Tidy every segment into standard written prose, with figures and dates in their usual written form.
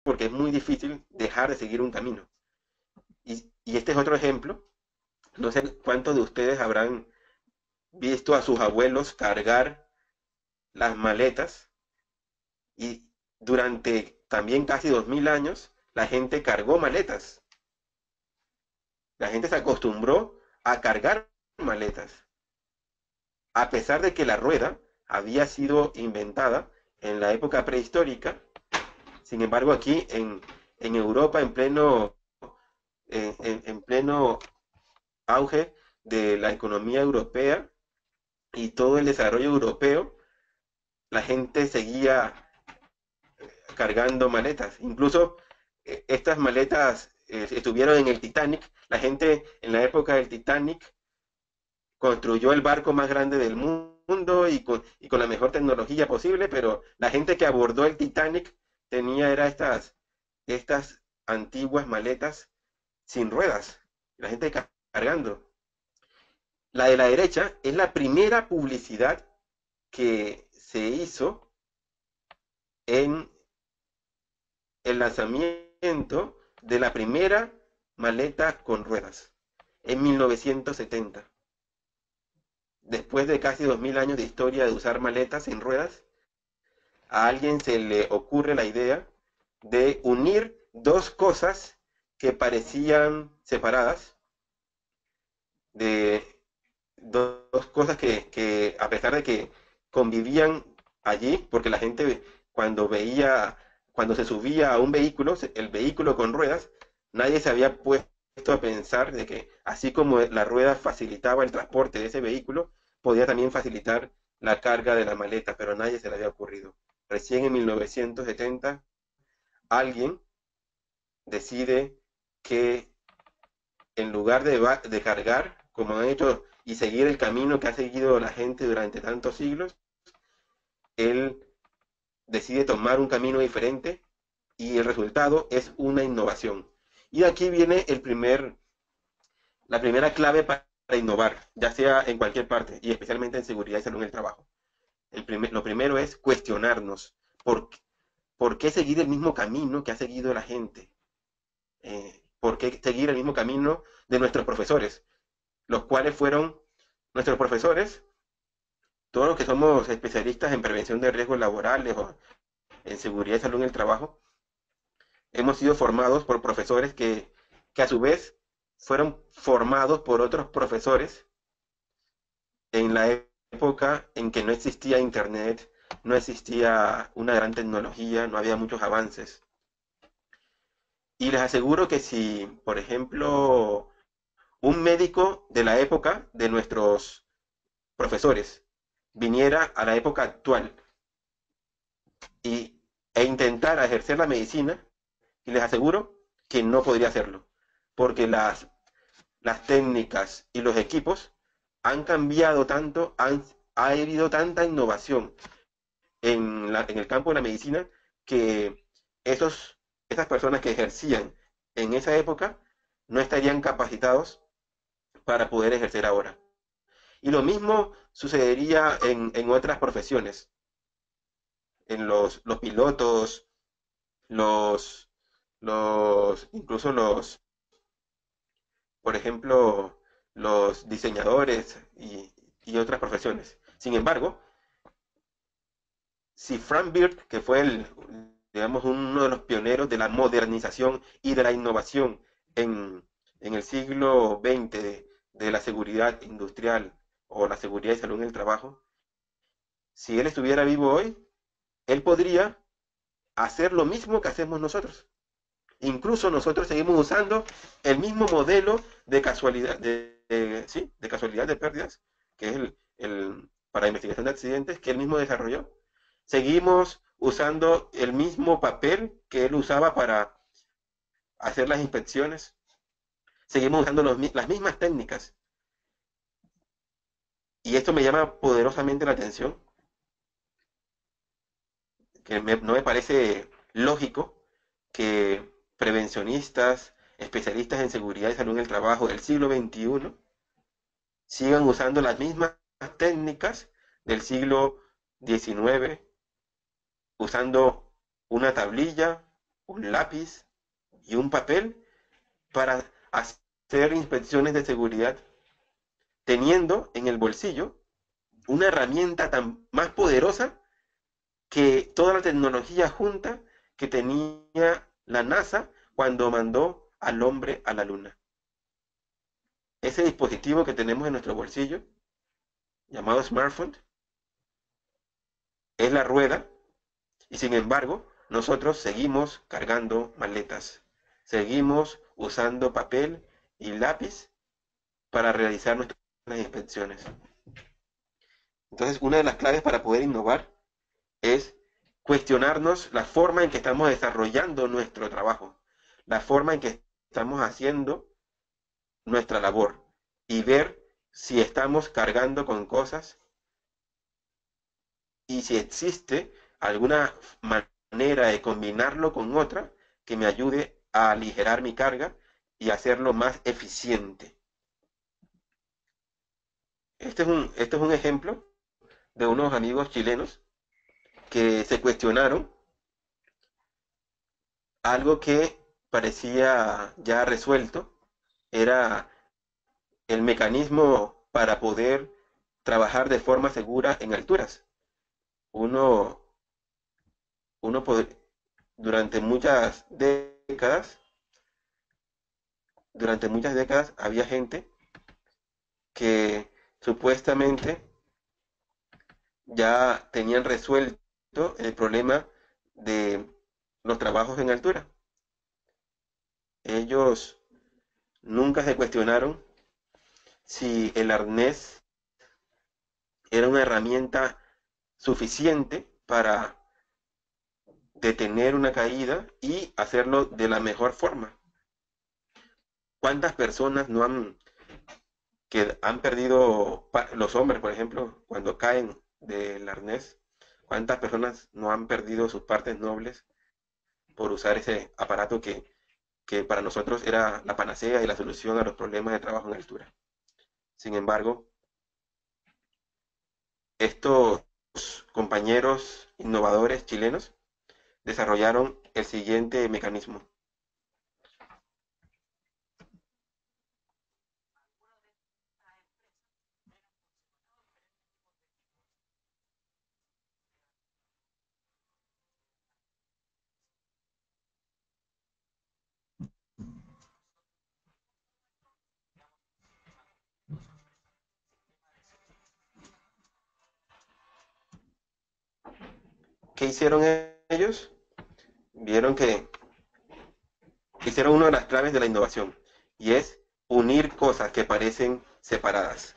porque es muy difícil dejar de seguir un camino. Y este es otro ejemplo. No sé cuántos de ustedes habrán visto a sus abuelos cargar las maletas y durante también casi 2000 años la gente cargó maletas. La gente se acostumbró a cargar maletas, a pesar de que la rueda había sido inventada en la época prehistórica. Sin embargo, aquí en Europa, en pleno auge de la economía europea y todo el desarrollo europeo, la gente seguía cargando maletas. Incluso estas maletas estuvieron en el Titanic. La gente en la época del Titanic construyó el barco más grande del mundo y con la mejor tecnología posible, pero la gente que abordó el Titanic era estas antiguas maletas sin ruedas, la gente cargando. La de la derecha es la primera publicidad que se hizo en el lanzamiento de la primera maleta con ruedas en 1970. Después de casi 2000 años de historia de usar maletas en ruedas, a alguien se le ocurre la idea de unir dos cosas que parecían separadas, de dos cosas que a pesar de que convivían allí, porque la gente cuando veía, cuando se subía a un vehículo, el vehículo con ruedas, nadie se había puesto a pensar de que así como la rueda facilitaba el transporte de ese vehículo, podía también facilitar la carga de la maleta, pero a nadie se le había ocurrido. Recién en 1970 alguien decide que en lugar de cargar, como han hecho, y seguir el camino que ha seguido la gente durante tantos siglos, él decide tomar un camino diferente y el resultado es una innovación. Y aquí viene la primera clave para innovar, ya sea en cualquier parte y especialmente en seguridad y salud en el trabajo. Lo primero es cuestionarnos por qué seguir el mismo camino que ha seguido la gente. ¿Por qué seguir el mismo camino de nuestros profesores? Los cuales fueron nuestros profesores, todos los que somos especialistas en prevención de riesgos laborales o en seguridad y salud en el trabajo, hemos sido formados por profesores que a su vez fueron formados por otros profesores en la época en que no existía internet, no existía una gran tecnología, no había muchos avances. Y les aseguro que si, por ejemplo, un médico de la época de nuestros profesores viniera a la época actual y, e intentara ejercer la medicina, y les aseguro que no podría hacerlo, porque las técnicas y los equipos han cambiado tanto, ha habido tanta innovación en el campo de la medicina que esos, esas personas que ejercían en esa época no estarían capacitados para poder ejercer ahora. Y lo mismo sucedería en otras profesiones, en los pilotos, los, incluso por ejemplo, los diseñadores y otras profesiones. Sin embargo, si Frank Bird, que fue digamos, uno de los pioneros de la modernización y de la innovación en el siglo XX de la seguridad industrial o la seguridad y salud en el trabajo, si él estuviera vivo hoy, él podría hacer lo mismo que hacemos nosotros. Incluso nosotros seguimos usando el mismo modelo de casualidad, ¿sí? De casualidad de pérdidas, que es para investigación de accidentes, que él mismo desarrolló. Seguimos usando el mismo papel que él usaba para hacer las inspecciones. Seguimos usando las mismas técnicas. Y esto me llama poderosamente la atención, que no me parece lógico que prevencionistas, especialistas en seguridad y salud en el trabajo del siglo XXI sigan usando las mismas técnicas del siglo XIX, usando una tablilla, un lápiz y un papel para hacer inspecciones de seguridad, teniendo en el bolsillo una herramienta tan más poderosa que toda la tecnología junta que tenía la NASA cuando mandó al hombre a la luna. Ese dispositivo que tenemos en nuestro bolsillo, llamado smartphone, es la rueda, y sin embargo, nosotros seguimos cargando maletas, seguimos usando papel y lápiz para realizar nuestras inspecciones. Entonces, una de las claves para poder innovar es cuestionarnos la forma en que estamos desarrollando nuestro trabajo, la forma en que estamos haciendo nuestra labor y ver si estamos cargando con cosas y si existe alguna manera de combinarlo con otra que me ayude a aligerar mi carga y hacerlo más eficiente. Este es un ejemplo de unos amigos chilenos que se cuestionaron algo que parecía ya resuelto, era el mecanismo para poder trabajar de forma segura en alturas. Uno, uno durante muchas décadas había gente que supuestamente ya tenían resuelto el problema de los trabajos en altura. Ellos nunca se cuestionaron si el arnés era una herramienta suficiente para detener una caída y hacerlo de la mejor forma. ¿Cuántas personas no han perdido, los hombres, por ejemplo, cuando caen del arnés? ¿Cuántas personas no han perdido sus partes nobles por usar ese aparato que para nosotros era la panacea y la solución a los problemas de trabajo en altura? Sin embargo, estos compañeros innovadores chilenos desarrollaron el siguiente mecanismo. ¿Qué hicieron ellos? Vieron que hicieron una de las claves de la innovación, y es unir cosas que parecen separadas.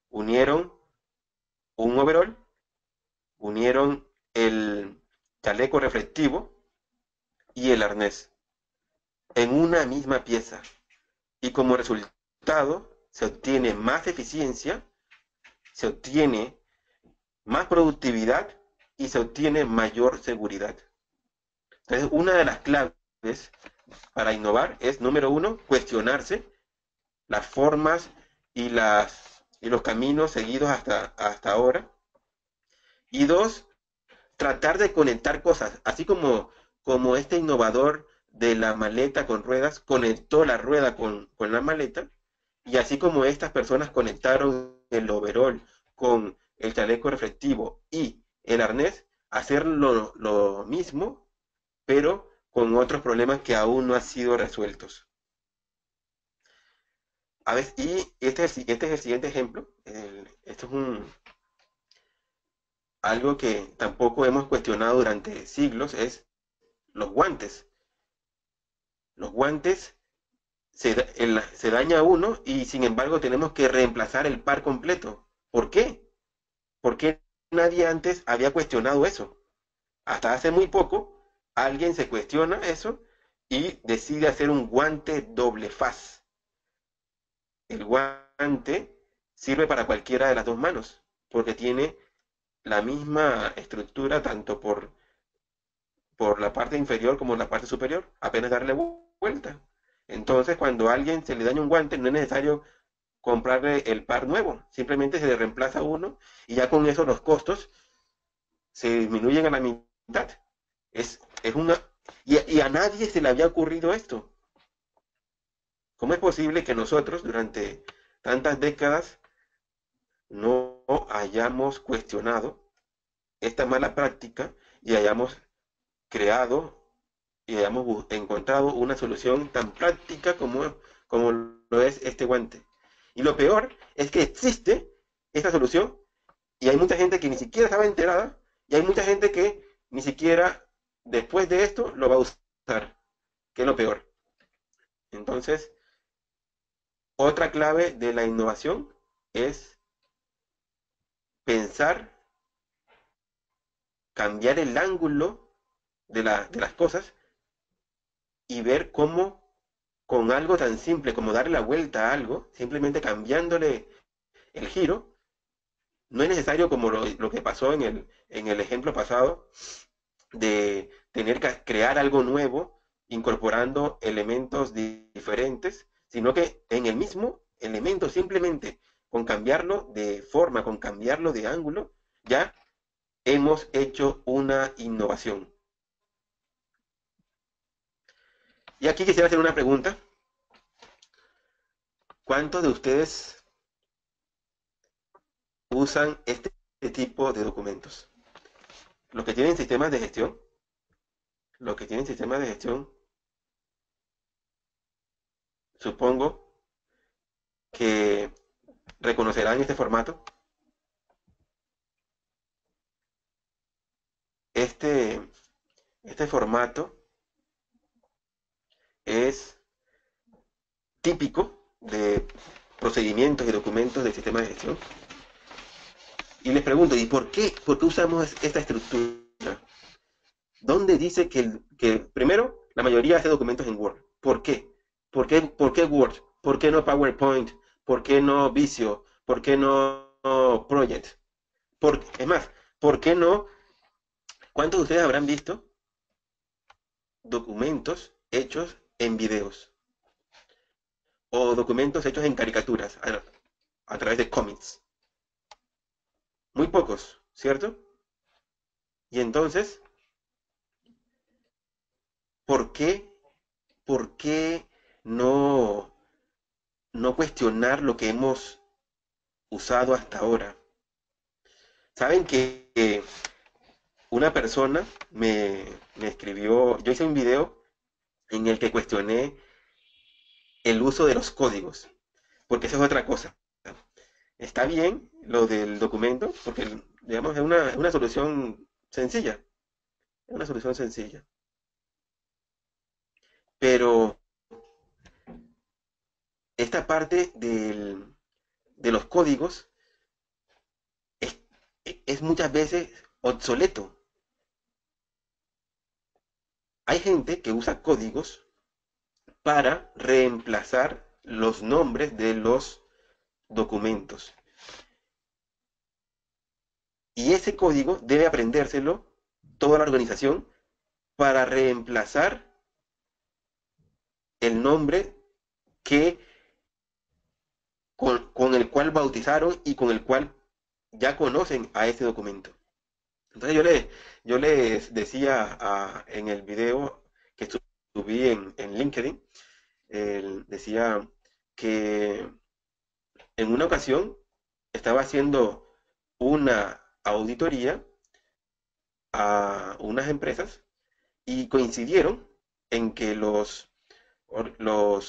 Unieron un overall, unieron el chaleco reflectivo y el arnés en una misma pieza, y como resultado se obtiene más eficiencia, se obtiene más productividad y se obtiene mayor seguridad. Entonces, una de las claves para innovar es, número uno, cuestionarse las formas y los caminos seguidos hasta ahora. Y dos, tratar de conectar cosas, así como este innovador de la maleta con ruedas conectó la rueda con la maleta, y así como estas personas conectaron el overall con el chaleco reflectivo y el arnés, hacer lo mismo, pero con otros problemas que aún no han sido resueltos. A ver, y este es el siguiente ejemplo. Esto es algo que tampoco hemos cuestionado durante siglos, es los guantes. Los guantes se daña uno y sin embargo tenemos que reemplazar el par completo. ¿Por qué? Porque nadie antes había cuestionado eso. Hasta hace muy poco alguien se cuestiona eso y decide hacer un guante doble faz. El guante sirve para cualquiera de las dos manos porque tiene la misma estructura tanto por la parte inferior como la parte superior, apenas darle vuelta. Entonces, cuando a alguien se le daña un guante, no es necesario comprarle el par nuevo, simplemente se le reemplaza uno y ya con eso los costos se disminuyen a la mitad. Es una Y a nadie se le había ocurrido esto. ¿Cómo es posible que nosotros durante tantas décadas no hayamos cuestionado esta mala práctica y hayamos creado y hayamos encontrado una solución tan práctica como lo es este guante? Y lo peor es que existe esta solución y hay mucha gente que ni siquiera estaba enterada y hay mucha gente que ni siquiera después de esto lo va a usar, que es lo peor. Entonces, otra clave de la innovación es pensar, cambiar el ángulo de las cosas y ver cómo con algo tan simple como darle la vuelta a algo, simplemente cambiándole el giro, no es necesario como lo que pasó en el ejemplo pasado, de tener que crear algo nuevo incorporando elementos diferentes, sino que en el mismo elemento, simplemente con cambiarlo de forma, con cambiarlo de ángulo, ya hemos hecho una innovación. Y aquí quisiera hacer una pregunta. ¿Cuántos de ustedes usan este tipo de documentos? Los que tienen sistemas de gestión, los que tienen sistemas de gestión, supongo que reconocerán este formato. Este, este formato es típico de procedimientos y documentos del sistema de gestión. Y les pregunto, ¿y por qué? ¿Por qué usamos esta estructura? ¿Dónde dice que primero, la mayoría hace documentos en Word? ¿Por qué? ¿Por qué Word? ¿Por qué no PowerPoint? ¿Por qué no Visio? ¿Por qué no Project? Es más, ¿por qué no? ¿Cuántos de ustedes habrán visto documentos hechos en videos? O documentos hechos en caricaturas a través de cómics. Muy pocos, ¿cierto? Y entonces, ¿por qué, por qué no, no cuestionar lo que hemos usado hasta ahora? Saben que una persona me escribió, yo hice un video en el que cuestioné el uso de los códigos, porque eso es otra cosa. Está bien lo del documento, porque digamos es una solución sencilla, es una solución sencilla. Pero esta parte de los códigos es, es muchas veces obsoleto. Hay gente que usa códigos para reemplazar los nombres de los documentos. Y ese código debe aprendérselo toda la organización para reemplazar el nombre que con el cual bautizaron y con el cual ya conocen a ese documento. Entonces yo les decía en el video que subí en LinkedIn, decía que en una ocasión estaba haciendo una auditoría a unas empresas y coincidieron en que los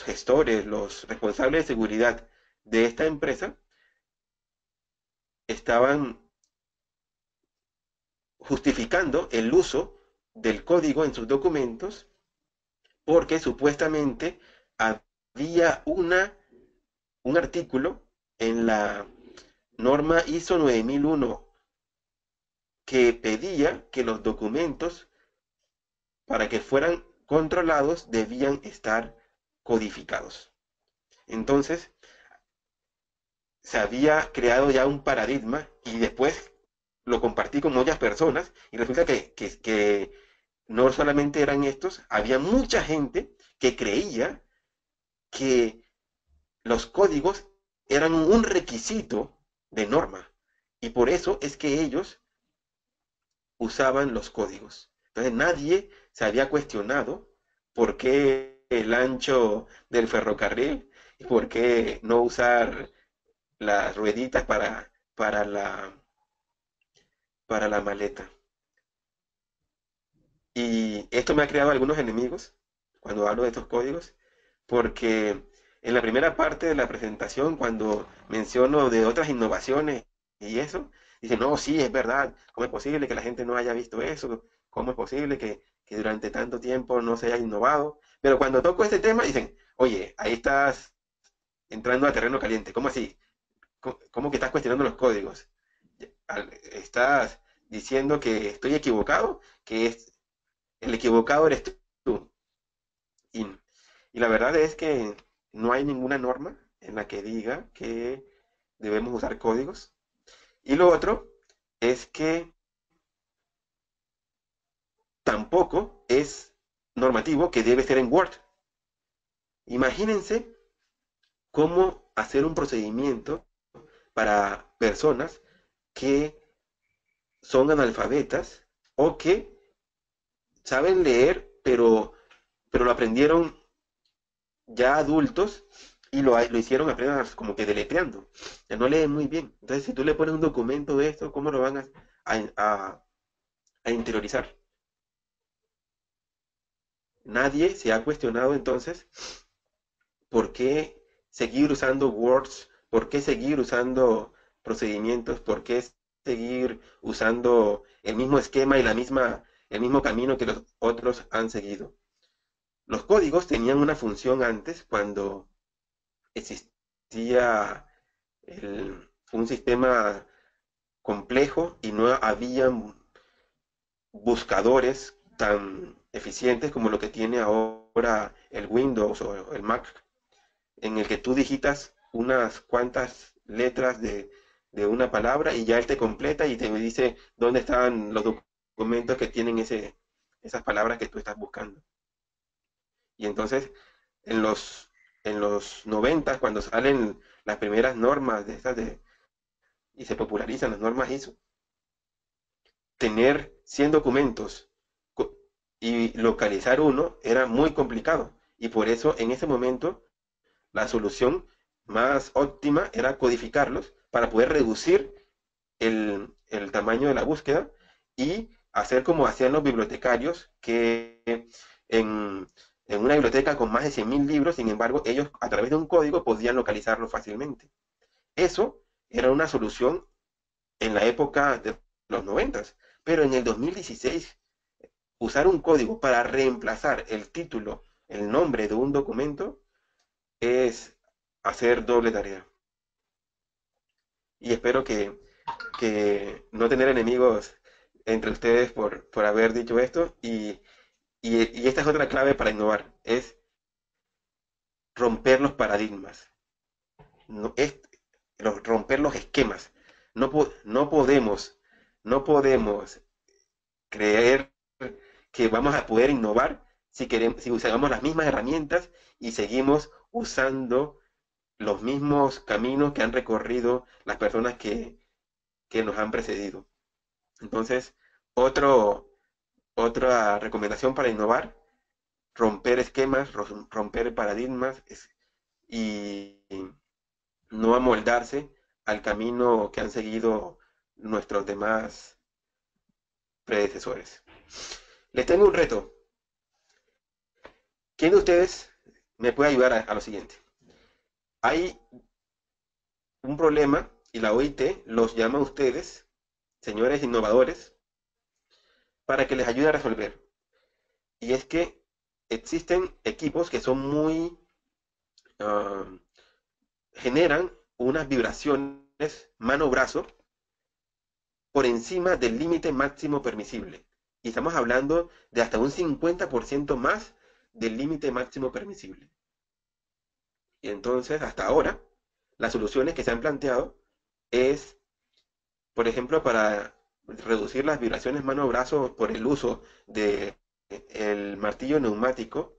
gestores, los responsables de seguridad de esta empresa estaban justificando el uso del código en sus documentos porque supuestamente había un artículo en la norma ISO 9001 que pedía que los documentos para que fueran controlados debían estar codificados. Entonces, se había creado ya un paradigma y después lo compartí con muchas personas y resulta que no solamente eran estos, había mucha gente que creía que los códigos eran un requisito de norma y por eso es que ellos usaban los códigos. Entonces nadie se había cuestionado por qué el ancho del ferrocarril y por qué no usar las rueditas para para la maleta. Y esto me ha creado algunos enemigos cuando hablo de estos códigos, porque en la primera parte de la presentación, cuando menciono de otras innovaciones y eso, dicen, no, sí, es verdad, ¿cómo es posible que la gente no haya visto eso? ¿Cómo es posible que durante tanto tiempo no se haya innovado? Pero cuando toco este tema, dicen, oye, ahí estás entrando a terreno caliente, ¿cómo así? ¿Cómo que estás cuestionando los códigos? ¿Estás diciendo que estoy equivocado? Que es el equivocado eres tú. Y, y la verdad es que no hay ninguna norma en la que diga que debemos usar códigos. Y lo otro es que tampoco es normativo que debe ser en Word. Imagínense cómo hacer un procedimiento para personas que son analfabetas o que saben leer, pero lo aprendieron ya adultos y lo hicieron apenas como que deletreando. Ya no leen muy bien. Entonces, si tú le pones un documento de esto, ¿cómo lo van a, a interiorizar? Nadie se ha cuestionado entonces por qué seguir usando words, por qué seguir usando procedimientos, por qué seguir usando el mismo esquema y el mismo camino que los otros han seguido. Los códigos tenían una función antes cuando existía un sistema complejo y no había buscadores tan eficientes como lo que tiene ahora el Windows o el Mac, en el que tú digitas unas cuantas letras de una palabra y ya él te completa y te dice dónde están los documentos que tienen esas palabras que tú estás buscando. Y entonces, en en los 90, cuando salen las primeras normas de estas y se popularizan las normas ISO, tener 100 documentos y localizar uno era muy complicado. Y por eso en ese momento la solución más óptima era codificarlos para poder reducir el tamaño de la búsqueda y hacer como hacían los bibliotecarios, que en, en una biblioteca con más de 100.000 libros, sin embargo, ellos a través de un código podían localizarlo fácilmente. Eso era una solución en la época de los 90, pero en el 2016 usar un código para reemplazar el título, el nombre de un documento, es hacer doble tarea. Y espero que no tener enemigos entre ustedes por haber dicho esto. Y esta es otra clave para innovar, es romper los paradigmas, no, es romper los esquemas. No podemos, no podemos creer que vamos a poder innovar si usamos las mismas herramientas y seguimos usando los mismos caminos que han recorrido las personas que nos han precedido. Entonces, otro, otra recomendación para innovar, romper esquemas, romper paradigmas y no amoldarse al camino que han seguido nuestros demás predecesores. Les tengo un reto. ¿Quién de ustedes me puede ayudar a lo siguiente? Hay un problema y la OIT los llama a ustedes, señores innovadores, para que les ayude a resolver. Y es que existen equipos que son muy... Uh, generan unas vibraciones mano-brazo por encima del límite máximo permisible. Y estamos hablando de hasta un 50% más del límite máximo permisible. Y entonces, hasta ahora, las soluciones que se han planteado es, por ejemplo, para reducir las vibraciones mano-brazo por el uso del martillo neumático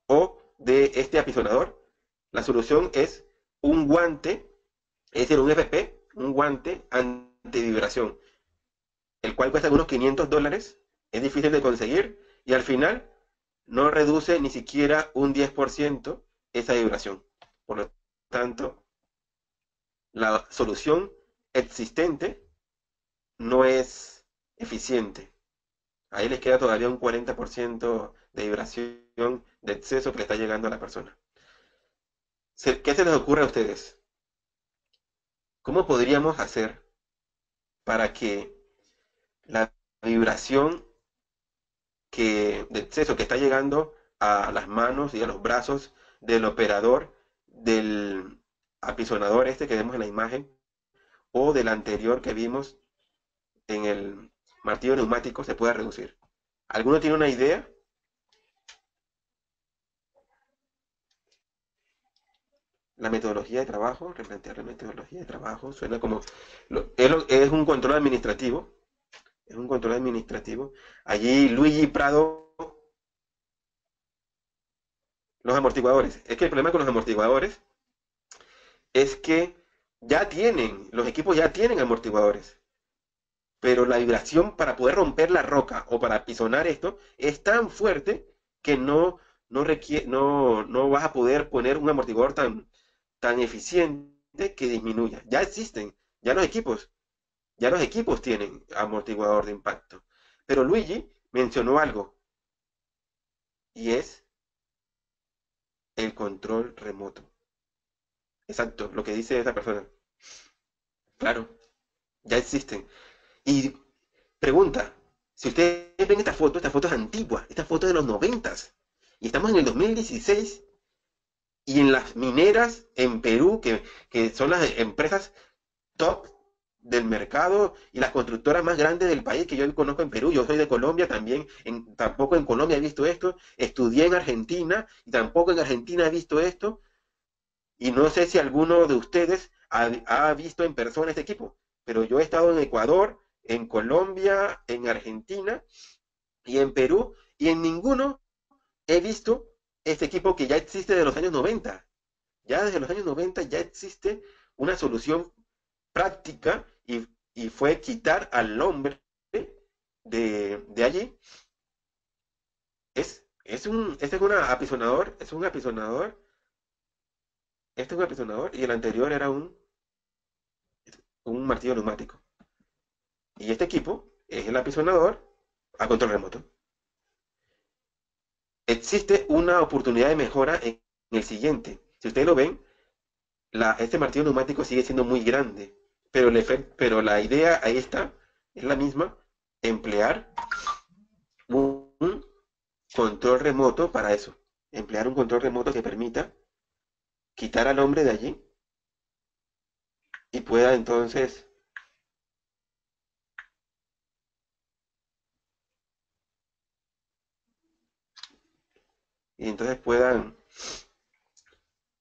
o de este apisonador, la solución es un guante, es decir, un FP, un guante antivibración, el cual cuesta unos $500 es difícil de conseguir y al final no reduce ni siquiera un 10% esa vibración. Por lo tanto, la solución existente no es eficiente. Ahí les queda todavía un 40% de vibración de exceso que le está llegando a la persona. ¿Qué se les ocurre a ustedes? ¿Cómo podríamos hacer para que la vibración de exceso que está llegando a las manos y a los brazos del operador del apisonador este que vemos en la imagen o del anterior que vimos en el martillo neumático se pueda reducir? ¿Alguno tiene una idea? La metodología de trabajo, replantear la metodología de trabajo, suena como, es un control administrativo, es un control administrativo. Allí Luigi Prado, los amortiguadores. Es que el problema con los amortiguadores es que los equipos ya tienen amortiguadores, pero la vibración para poder romper la roca o para pisonar esto es tan fuerte que no vas a poder poner un amortiguador tan eficiente que disminuya. Ya los equipos tienen amortiguador de impacto. Pero Luigi mencionó algo y es el control remoto. Exacto, lo que dice esa persona. Claro, ya existen. Y pregunta, si ustedes ven esta foto es antigua, esta foto es de los 90 y estamos en el 2016 y en las mineras en Perú, que son las empresas top del mercado y las constructoras más grandes del país que yo conozco en Perú. Yo soy de Colombia también, tampoco en Colombia he visto esto. Estudié en Argentina y tampoco en Argentina he visto esto. Y no sé si alguno de ustedes ha visto en persona este equipo, pero yo he estado en Ecuador, en Colombia, en Argentina y en Perú, y en ninguno he visto este equipo que ya existe de los años 90. Ya desde los años 90 ya existe una solución práctica y fue quitar al hombre de allí. Este es un apisonador, este es un apisonador y el anterior era un martillo neumático. Y este equipo es el apisonador a control remoto. Existe una oportunidad de mejora en el siguiente. Si ustedes lo ven, este martillo neumático sigue siendo muy grande, pero la idea ahí está, es la misma, emplear un control remoto para eso. Emplear un control remoto que permita quitar al hombre de allí y pueda entonces, y entonces puedan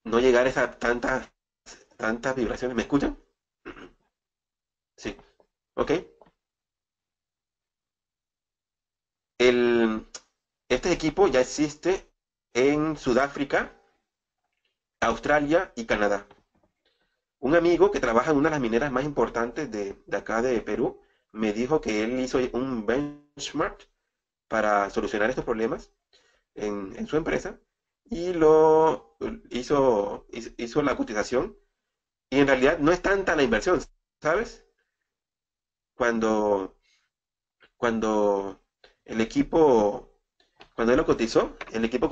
no llegar a esas tantas vibraciones. ¿Me escuchan? Sí. ¿Ok? El, este equipo ya existe en Sudáfrica, Australia y Canadá. Un amigo que trabaja en una de las mineras más importantes de acá de Perú me dijo que él hizo un benchmark para solucionar estos problemas en su empresa y hizo la cotización y en realidad no es tanta la inversión, ¿sabes? Cuando, cuando el equipo, cuando él lo cotizó, el equipo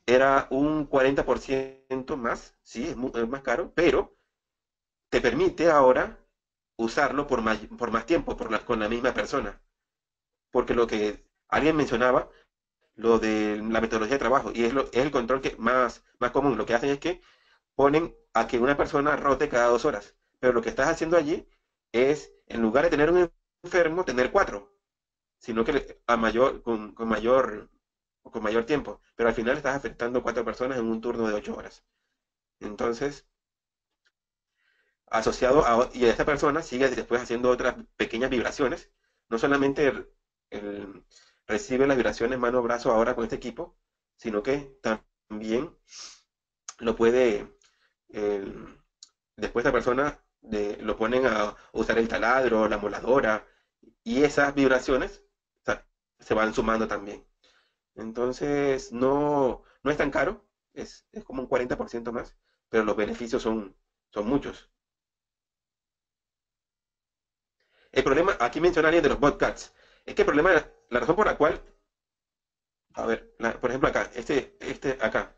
era un 40% más, sí, es más caro, pero te permite ahora usarlo por más tiempo, con la misma persona. Porque lo que alguien mencionaba, lo de la metodología de trabajo, y es el control más común, lo que hacen es que ponen a que una persona rote cada 2 horas. Pero lo que estás haciendo allí es, en lugar de tener un enfermo, tener cuatro, sino que con mayor tiempo. Pero al final estás afectando 4 personas en un turno de 8 horas. Entonces, y esta persona sigue después haciendo otras pequeñas vibraciones. No solamente el- recibe las vibraciones mano-brazo ahora con este equipo, sino que también lo puede, el- después esta persona lo ponen a usar el taladro, la moladora, y esas vibraciones, o sea, se van sumando también. Entonces, no es tan caro, es como un 40% más, pero los beneficios son muchos. El problema, aquí menciona alguien de los botcats, es que el problema, la razón por la cual, a ver, por ejemplo acá, acá,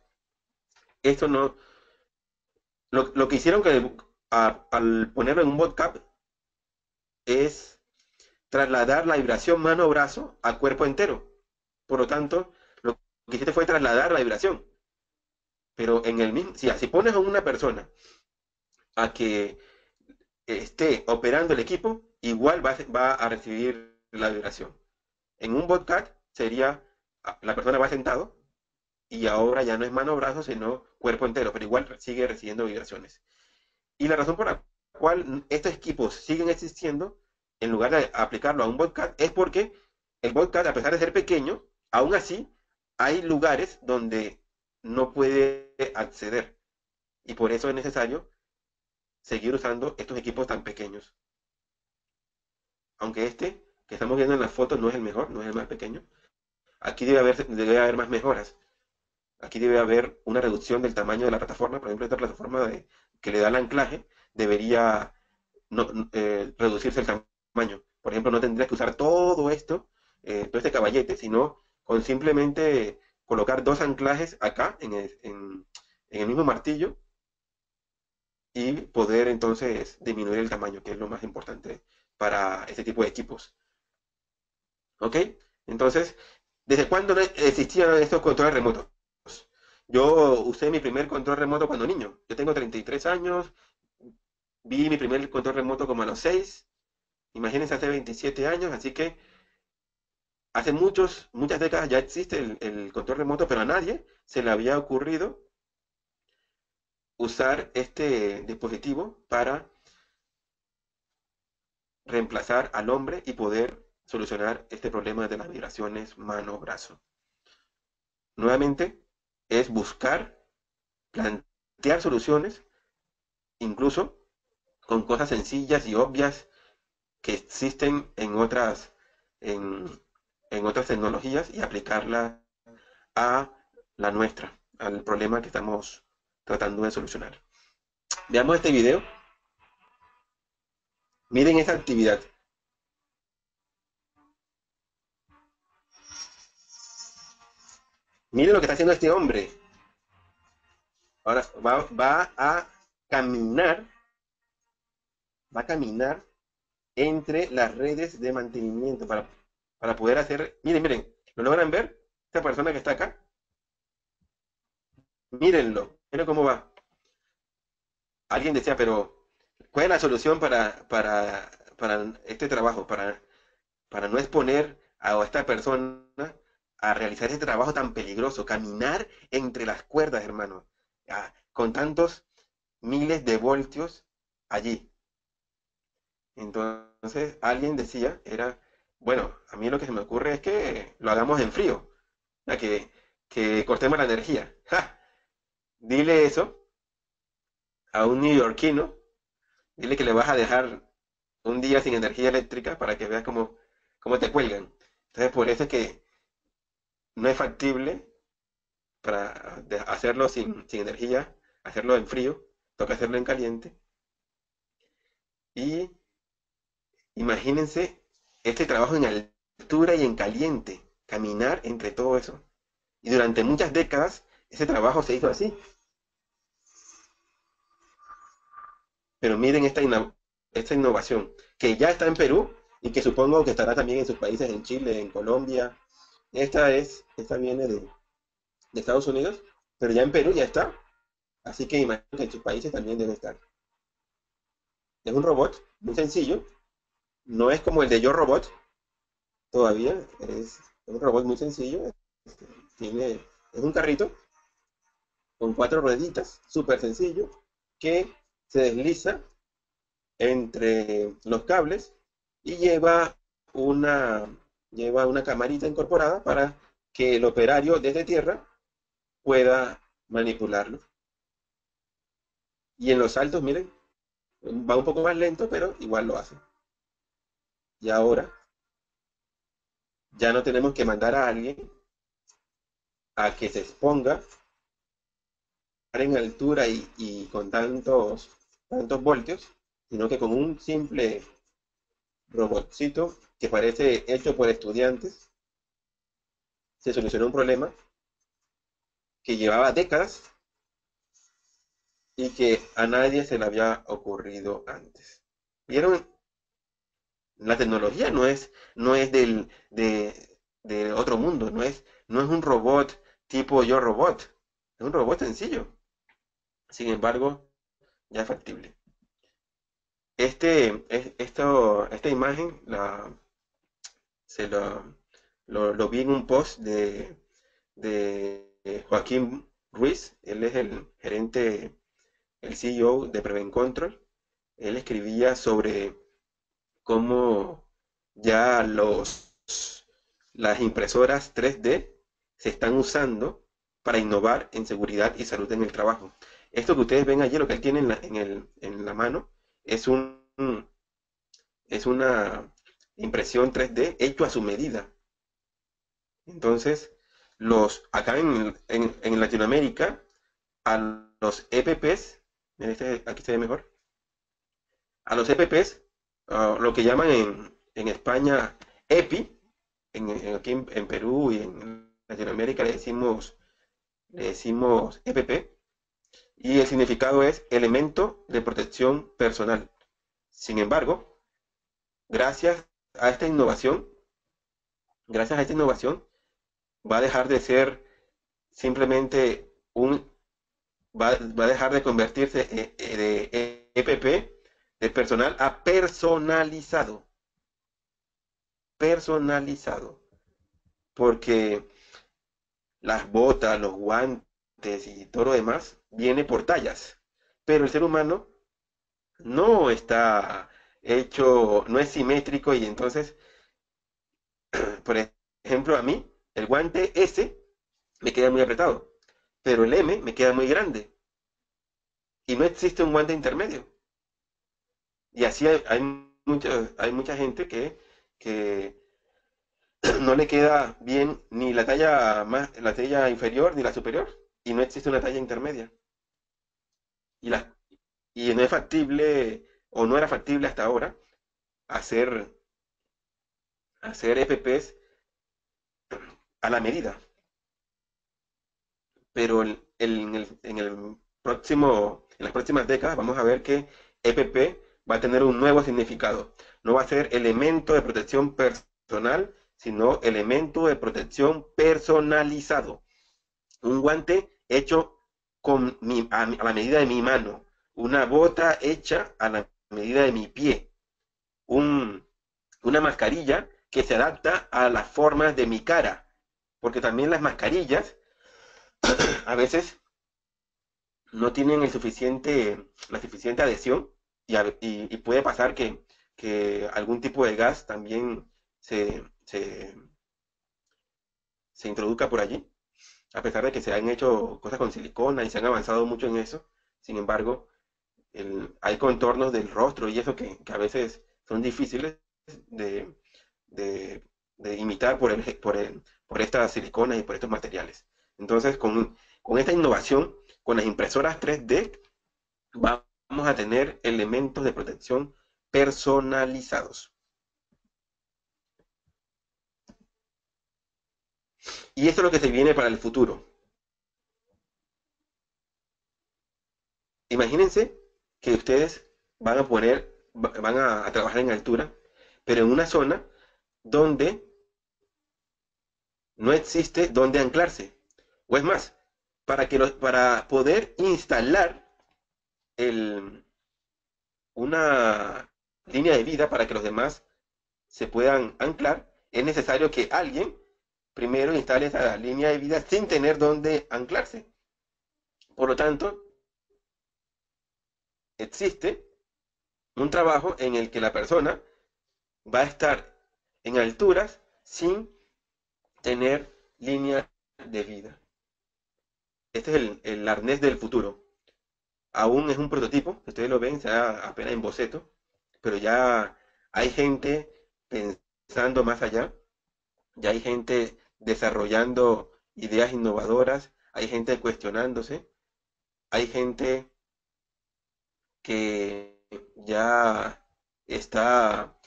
esto no, lo que hicieron que al ponerlo en un botcap es trasladar la vibración mano-brazo a cuerpo entero. Por lo tanto, lo que hiciste fue trasladar la vibración. Pero en el mismo, si pones a una persona a que esté operando el equipo, igual va a recibir la vibración. En un botcat sería, la persona va sentado y ahora ya no es mano-brazo, sino cuerpo entero, pero igual sigue recibiendo vibraciones. Y la razón por la cual estos equipos siguen existiendo, en lugar de aplicarlo a un botcat, es porque el botcat, a pesar de ser pequeño, aún así hay lugares donde no puede acceder. Y por eso es necesario seguir usando estos equipos tan pequeños. Aunque este que estamos viendo en la foto no es el mejor, no es el más pequeño, aquí debe haber más mejoras. Aquí debe haber una reducción del tamaño de la plataforma. Por ejemplo, esta plataforma que le da el anclaje debería reducirse el tamaño. Por ejemplo, no tendrías que usar todo esto, todo este caballete, sino con simplemente colocar dos anclajes acá en el mismo martillo y poder entonces disminuir el tamaño, que es lo más importante para este tipo de equipos. ¿Ok? Entonces, ¿desde cuándo no existían estos controles remotos? Yo usé mi primer control remoto cuando niño. Yo tengo 33 años, vi mi primer control remoto como a los 6. Imagínense hace 27 años, así que hace muchas décadas ya existe el control remoto, pero a nadie se le había ocurrido usar este dispositivo para reemplazar al hombre y poder solucionar este problema de las vibraciones mano-brazo. Nuevamente, es buscar, plantear soluciones, incluso con cosas sencillas y obvias que existen en, en otras tecnologías y aplicarla a la nuestra, al problema que estamos tratando de solucionar. Veamos este video. Miren esta actividad. Miren lo que está haciendo este hombre. Ahora caminar, va a caminar entre las redes de mantenimiento para poder hacer. Miren, ¿lo logran ver? Esta persona que está acá. Miren cómo va. Alguien decía, pero ¿cuál es la solución para este trabajo? Para no exponer a esta persona a realizar este trabajo tan peligroso, caminar entre las cuerdas, hermano, con tantos miles de voltios allí. Entonces, alguien decía, bueno, a mí lo que se me ocurre es que lo hagamos en frío, que cortemos la energía. ¡Ja! Dile eso a un neoyorquino, dile que le vas a dejar un día sin energía eléctrica para que veas cómo te cuelgan. Entonces, por eso es que no es factible para hacerlo sin energía, hacerlo en frío, toca hacerlo en caliente. Y imagínense este trabajo en altura y en caliente, caminar entre todo eso. Y durante muchas décadas ese trabajo se hizo así. Pero miren esta innovación, que ya está en Perú y que supongo que estará también en sus países, en Chile, en Colombia. Esta viene de Estados Unidos, pero ya en Perú ya está. Así que imagino que en sus países también debe estar. Es un robot muy sencillo, no es como el de Yo Robot todavía, es un robot muy sencillo. este, es un carrito con cuatro rueditas, súper sencillo, que se desliza entre los cables y una, lleva una camarita incorporada para que el operario desde tierra pueda manipularlo. Y en los saltos, miren, va un poco más lento, pero igual lo hace. Y ahora Ya no tenemos que mandar a alguien a que se exponga en altura y con tantos voltios, sino que con un simple robotcito que parece hecho por estudiantes, se solucionó un problema que llevaba décadas y que a nadie se le había ocurrido antes. ¿Vieron? La tecnología no es de otro mundo, no es un robot tipo Yo Robot, es un robot sencillo. Sin embargo, ya es factible. Esta imagen se lo vi en un post de Joaquín Ruiz. Él es el gerente, el CEO de Prevent Control. Él escribía sobre cómo ya las impresoras 3D se están usando para innovar en seguridad y salud en el trabajo. Esto que ustedes ven allí, lo que él tiene en la mano, es es una impresión 3D hecho a su medida. Entonces, acá en Latinoamérica, a los EPPs, aquí se ve mejor, a los EPPs, lo que llaman en España EPI, aquí en Perú y en Latinoamérica le decimos EPP, y el significado es elemento de protección personal. Sin embargo, gracias a esta innovación, gracias a esta innovación, va a dejar de ser simplemente va a dejar de convertirse de EPP, de personal, a personalizado. Personalizado. Porque las botas, los guantes y todo lo demás viene por tallas. Pero el ser humano no está hecho, no es simétrico y entonces, por ejemplo, a mí, el guante S me queda muy apretado, pero el M me queda muy grande y no existe un guante intermedio. Y así hay mucha gente que no le queda bien ni la talla inferior ni la superior, y no existe una talla intermedia. Y, la, y no es factible, o no era factible hasta ahora, hacer, hacer EPPs a la medida. Pero en las próximas décadas vamos a ver que EPP va a tener un nuevo significado. No va a ser elemento de protección personal, sino elemento de protección personalizado. Un guante hecho a la medida de mi mano, una bota hecha a la medida de mi pie, un, una mascarilla que se adapta a las formas de mi cara, porque también las mascarillas a veces no tienen la suficiente adhesión y puede pasar que algún tipo de gas también se introduzca por allí, a pesar de que se han hecho cosas con silicona y se han avanzado mucho en eso. Sin embargo, hay contornos del rostro y eso que a veces son difíciles de, de- de imitar por estas siliconas y por estos materiales. Entonces, con esta innovación, con las impresoras 3D, vamos a tener elementos de protección personalizados. Y esto es lo que se viene para el futuro. Imagínense que ustedes van a trabajar en altura, pero en una zona donde no existe donde anclarse. O es más, para poder instalar el, una línea de vida para que los demás se puedan anclar, es necesario que alguien primero instale esa línea de vida sin tener donde anclarse. Por lo tanto, existe un trabajo en el que la persona va a estar en alturas sin tener línea de vida. Este es el arnés del futuro. Aún es un prototipo, ustedes lo ven, está apenas en boceto, pero ya hay gente pensando más allá ya hay gente desarrollando ideas innovadoras, hay gente cuestionándose, hay gente que ya está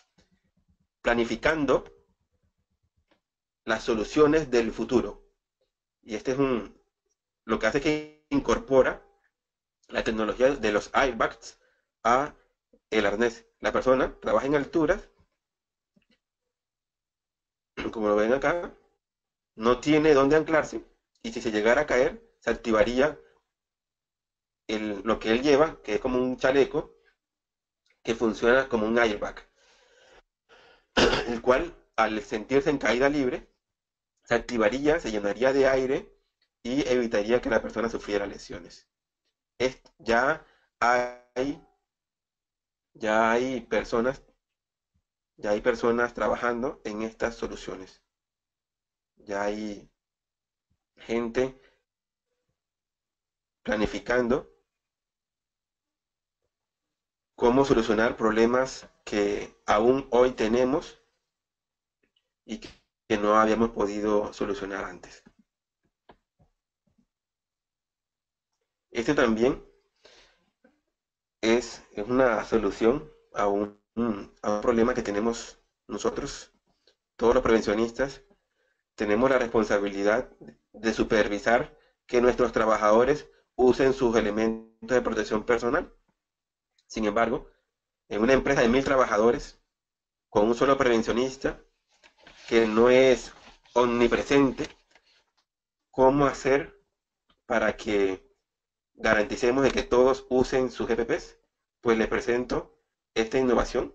planificando las soluciones del futuro. Y este es lo que hace que incorpora la tecnología de los airbags a el arnés. La persona trabaja en alturas, como lo ven acá, no tiene dónde anclarse y si se llegara a caer, se activaría lo que él lleva, que es como un chaleco, que funciona como un airbag, el cual al sentirse en caída libre, se activaría, se llenaría de aire y evitaría que la persona sufriera lesiones. Ya hay, ya hay personas, ya hay personas trabajando en estas soluciones. Ya hay gente planificando cómo solucionar problemas que aún hoy tenemos y que no habíamos podido solucionar antes. Este también es una solución a un problema que tenemos nosotros, todos los prevencionistas. Tenemos la responsabilidad de supervisar que nuestros trabajadores usen sus elementos de protección personal. Sin embargo, en una empresa de 1.000 trabajadores, con un solo prevencionista que no es omnipresente, ¿cómo hacer para que garanticemos de que todos usen sus EPPs? Pues les presento esta innovación.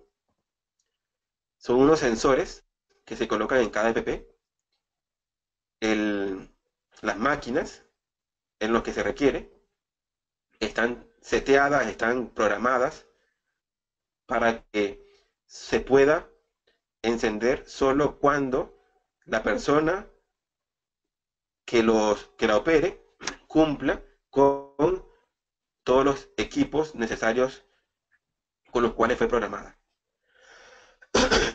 Son unos sensores que se colocan en cada EPP. El, las máquinas en los que se requiere están seteadas, están programadas para que se pueda encender solo cuando la persona que la opere cumpla con todos los equipos necesarios con los cuales fue programada.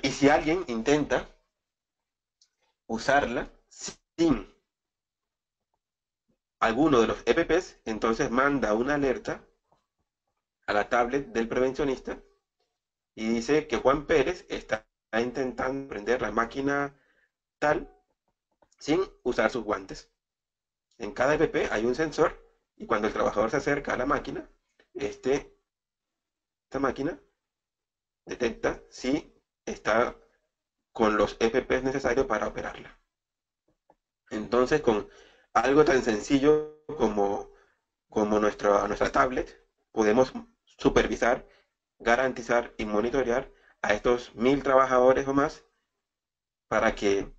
Y si alguien intenta usarla sin alguno de los EPPs, entonces manda una alerta a la tablet del prevencionista y dice que Juan Pérez está intentando prender la máquina tal sin usar sus guantes. En cada EPP hay un sensor y cuando el trabajador se acerca a la máquina, esta máquina detecta si está con los EPPs necesarios para operarla. Entonces, con algo tan sencillo como nuestra tablet, podemos supervisar, garantizar y monitorear a estos 1.000 trabajadores o más para que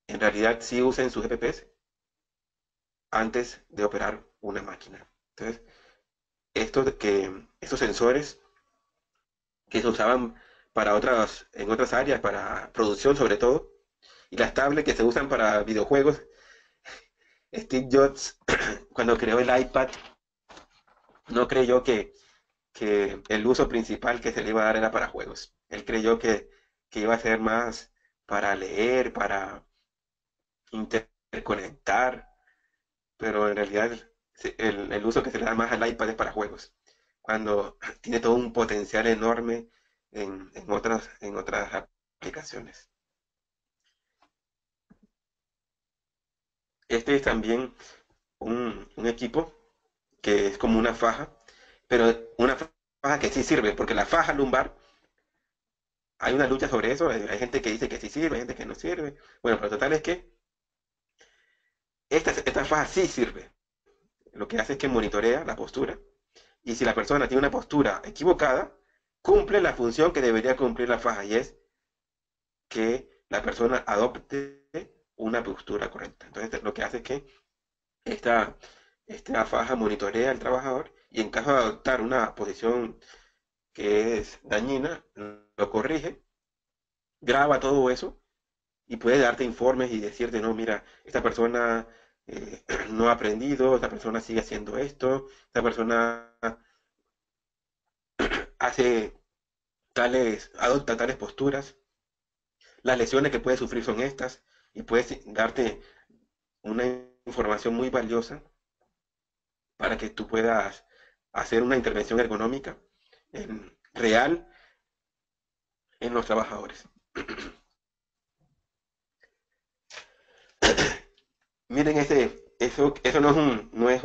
en realidad sí usen sus EPPs antes de operar una máquina. Entonces, estos sensores que se usaban en otras áreas, para producción sobre todo, y las tablets que se usan para videojuegos, Steve Jobs, cuando creó el iPad, no creyó que el uso principal que se le iba a dar era para juegos. Él creyó que iba a ser más para leer, para interconectar, pero en realidad el uso que se le da más al iPad es para juegos, cuando tiene todo un potencial enorme en otras aplicaciones. Este es también un equipo que es como una faja, pero una faja que sí sirve, porque la faja lumbar, hay una lucha sobre eso, hay gente que dice que sí sirve, hay gente que no sirve. Bueno, pero total es que esta faja sí sirve. Lo que hace es que monitorea la postura, y si la persona tiene una postura equivocada, cumple la función que debería cumplir la faja, y es que la persona adopte una postura correcta. Entonces, lo que hace es que esta, esta faja monitorea al trabajador y en caso de adoptar una posición que es dañina, lo corrige, graba todo eso y puede darte informes y decirte, no, mira, esta persona no ha aprendido, esta persona sigue haciendo esto, esta persona hace adopta tales posturas. las lesiones que puedes sufrir son estas, y puedes darte una información muy valiosa para que tú puedas hacer una intervención ergonómica real en los trabajadores. Miren eso no es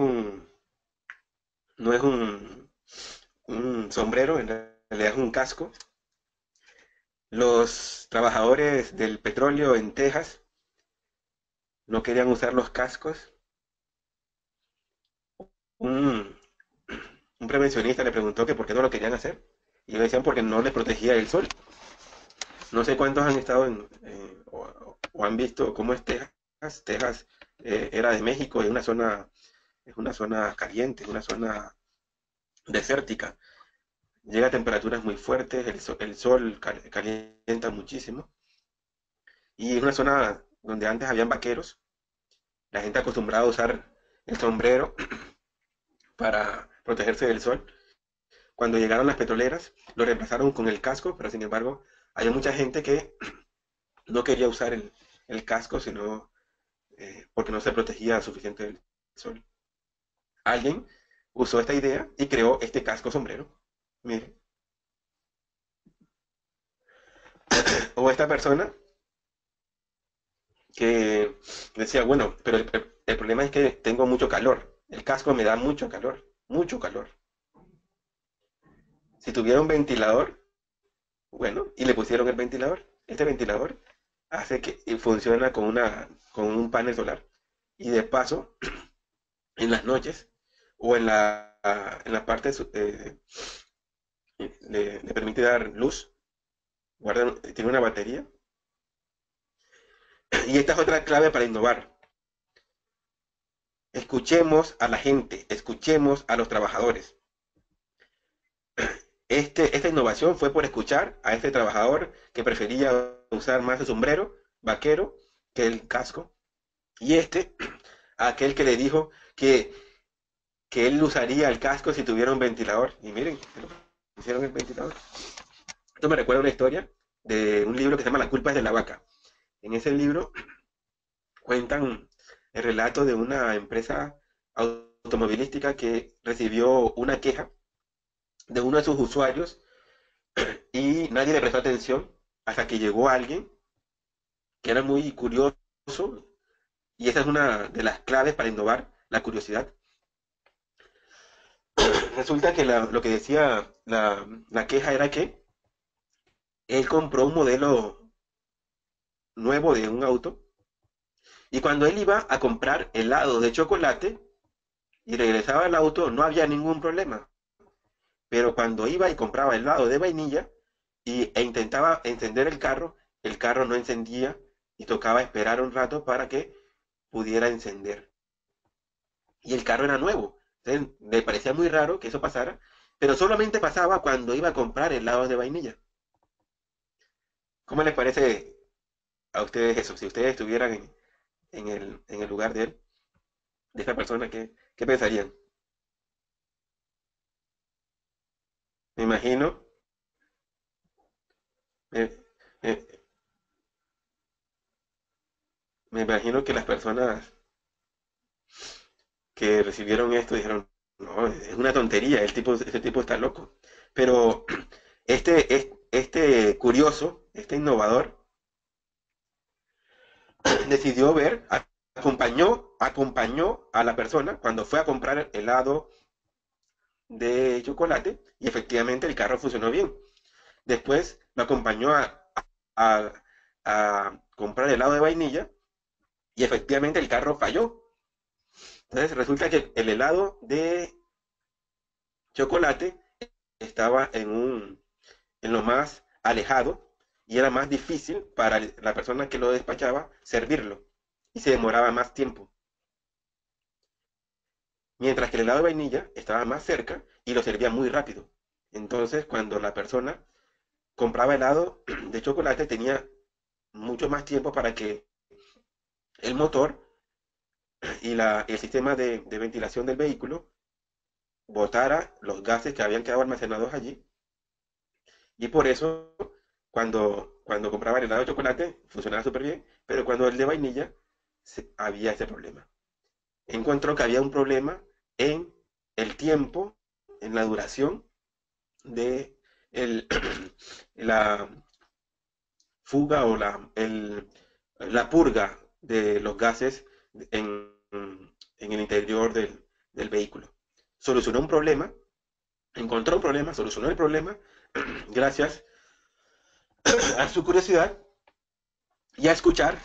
un sombrero, en realidad es un casco. Los trabajadores del petróleo en Texas no querían usar los cascos. Un, un prevencionista le preguntó que por qué no lo querían hacer. Y le decían porque no les protegía el sol. No sé cuántos han estado o han visto cómo es Texas. Texas era de México, es una zona caliente, es una zona desértica. Llega a temperaturas muy fuertes, el sol calienta muchísimo. Y es una zona donde antes habían vaqueros, la gente acostumbrada a usar el sombrero para protegerse del sol. Cuando llegaron las petroleras, lo reemplazaron con el casco, pero sin embargo, había mucha gente que no quería usar el casco, sino porque no se protegía suficiente del sol. Alguien usó esta idea y creó este casco sombrero. Mire. O esta persona que decía, bueno, pero el problema es que tengo mucho calor. El casco me da mucho calor, mucho calor. Si tuviera un ventilador, bueno, y le pusieron el ventilador. Este ventilador hace que y funciona con un panel solar. Y de paso, en las noches o en la parte le permite dar luz, tiene una batería. Y esta es otra clave para innovar. Escuchemos a la gente, escuchemos a los trabajadores. Esta innovación fue por escuchar a este trabajador que prefería usar más el sombrero vaquero que el casco. Y a aquel que le dijo que él usaría el casco si tuviera un ventilador. Y miren, hicieron el ventilador. Esto me recuerda una historia de un libro que se llama La culpa es de la vaca. En ese libro cuentan el relato de una empresa automovilística que recibió una queja de uno de sus usuarios y nadie le prestó atención hasta que llegó alguien que era muy curioso, y esa es una de las claves para innovar, la curiosidad. Resulta que lo que decía la queja era que él compró un modelo nuevo de un auto y cuando él iba a comprar helado de chocolate y regresaba al auto no había ningún problema. Pero cuando iba y compraba helado de vainilla e intentaba encender el carro no encendía y tocaba esperar un rato para que pudiera encender. Y el carro era nuevo. Entonces me parecía muy raro que eso pasara, pero solamente pasaba cuando iba a comprar helados de vainilla. ¿Cómo les parece a ustedes eso? Si ustedes estuvieran en el lugar de esa persona, ¿qué pensarían? Me imagino, me, me- me imagino que las personas que recibieron esto dijeron, no, es una tontería, este tipo está loco. Pero este curioso, este innovador, decidió acompañó a la persona cuando fue a comprar helado de chocolate y efectivamente el carro funcionó bien. Después lo acompañó a, a comprar helado de vainilla y efectivamente el carro falló. Entonces resulta que el helado de chocolate estaba en lo más alejado y era más difícil para la persona que lo despachaba servirlo y se demoraba más tiempo. Mientras que el helado de vainilla estaba más cerca y lo servía muy rápido. Entonces, cuando la persona compraba helado de chocolate, tenía mucho más tiempo para que el motor y el sistema de ventilación del vehículo botara los gases que habían quedado almacenados allí. Y por eso, cuando compraba el helado de chocolate funcionaba súper bien, pero cuando el de vainilla había ese problema. Encontró que había un problema en el tiempo, en la duración de el, la fuga o la purga de los gases en el interior del vehículo. Solucionó un problema, encontró un problema, solucionó el problema gracias a su curiosidad y a escuchar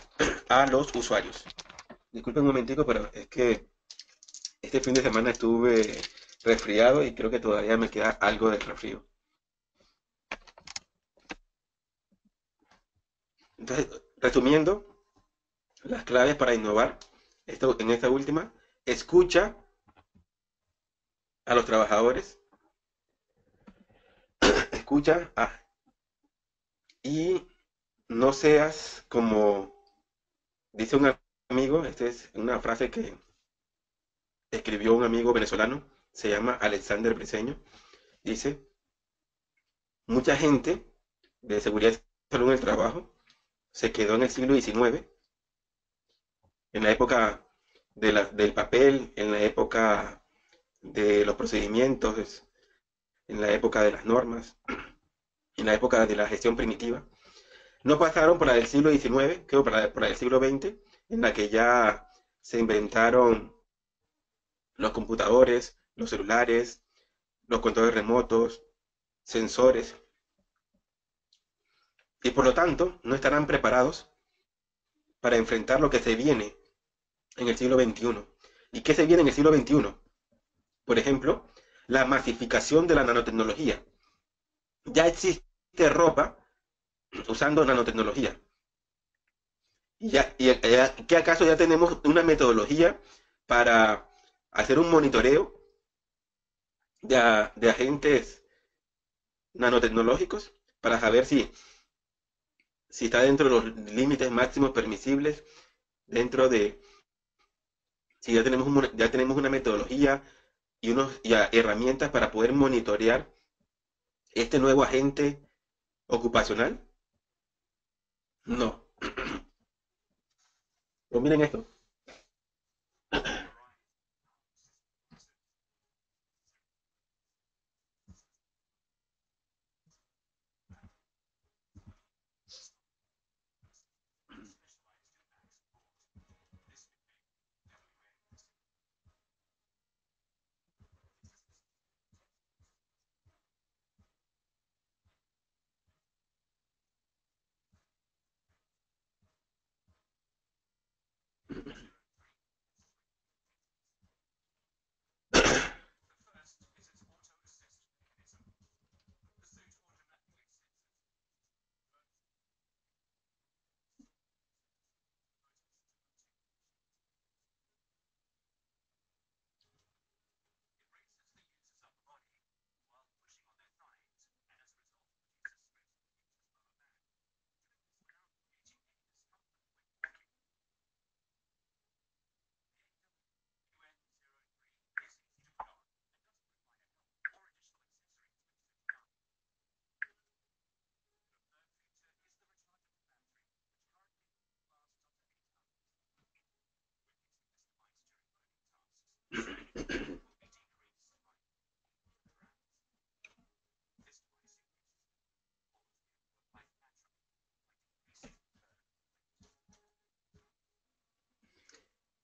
a los usuarios. Disculpen un momentico, pero es que este fin de semana estuve resfriado y creo que todavía me queda algo de resfrío. Entonces, resumiendo, las claves para innovar en esta última, escucha a los trabajadores, escucha y no seas como dice un amigo, esta es una frase que escribió un amigo venezolano, se llama Alexander Briceño, dice, mucha gente de seguridad y salud en el trabajo se quedó en el siglo XIX, en la época del papel, en la época de los procedimientos, en la época de las normas, en la época de la gestión primitiva. No pasaron por la del siglo XIX, creo por la del siglo XX, en la que ya se inventaron los computadores, los celulares, los controles remotos, sensores, y por lo tanto no estarán preparados para enfrentar lo que se viene en el siglo XXI. ¿Y qué se viene en el siglo XXI? Por ejemplo, la masificación de la nanotecnología. Ya existe ropa usando nanotecnología. ¿Qué acaso ya tenemos una metodología para hacer un monitoreo de agentes nanotecnológicos para saber si está dentro de los límites máximos permisibles, dentro de si ya tenemos una metodología y herramientas para poder monitorear este nuevo agente ocupacional? No. Pues miren esto.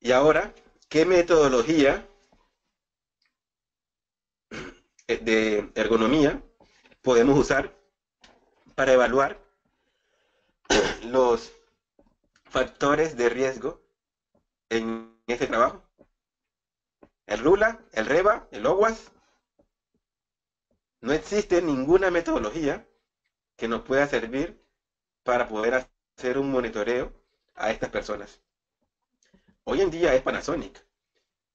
Y ahora, ¿qué metodología de ergonomía podemos usar para evaluar los factores de riesgo en este trabajo? El RULA, el REBA, el OWASP. No existe ninguna metodología que nos pueda servir para poder hacer un monitoreo a estas personas. Hoy en día es Panasonic,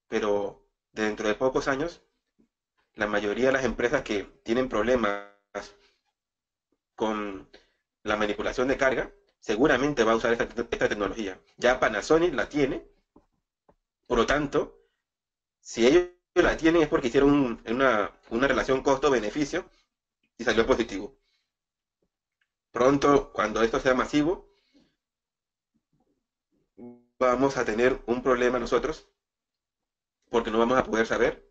pero dentro de pocos años, la mayoría de las empresas que tienen problemas con la manipulación de carga, seguramente va a usar esta tecnología. Ya Panasonic la tiene, por lo tanto, si ellos la tienen es porque hicieron una relación costo-beneficio y salió positivo. Pronto, cuando esto sea masivo, vamos a tener un problema nosotros porque no vamos a poder saber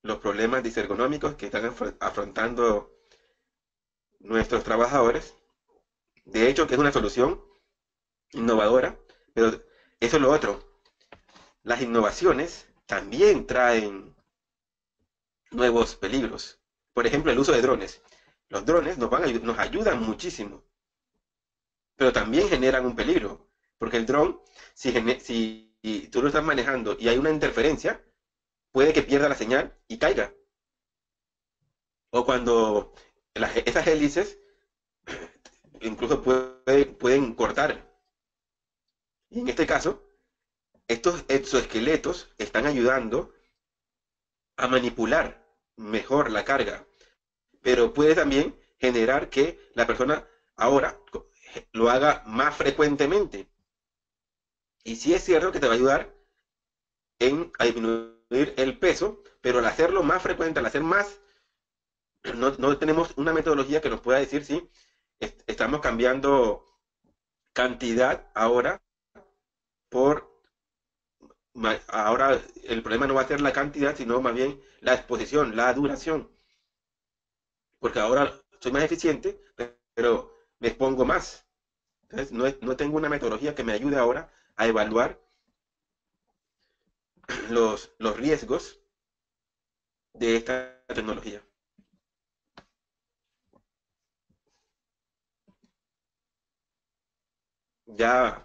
los problemas disergonómicos que están afrontando nuestros trabajadores. De hecho, que es una solución innovadora, pero eso es lo otro. Las innovaciones también traen nuevos peligros. Por ejemplo, el uso de drones. Los drones nos ayudan muchísimo, pero también generan un peligro, porque el dron, si tú lo estás manejando y hay una interferencia, puede que pierda la señal y caiga. O cuando esas hélices incluso pueden cortar. Y en este caso, estos exoesqueletos están ayudando a manipular mejor la carga, pero puede también generar que la persona ahora lo haga más frecuentemente. Y sí es cierto que te va a ayudar a disminuir el peso, pero al hacerlo más frecuente, al hacer más, no tenemos una metodología que nos pueda decir si estamos cambiando cantidad ahora por ahora el problema no va a ser la cantidad, sino más bien la exposición, la duración, porque ahora soy más eficiente, pero me expongo más. Entonces, no tengo una metodología que me ayude ahora a evaluar los riesgos de esta tecnología. Ya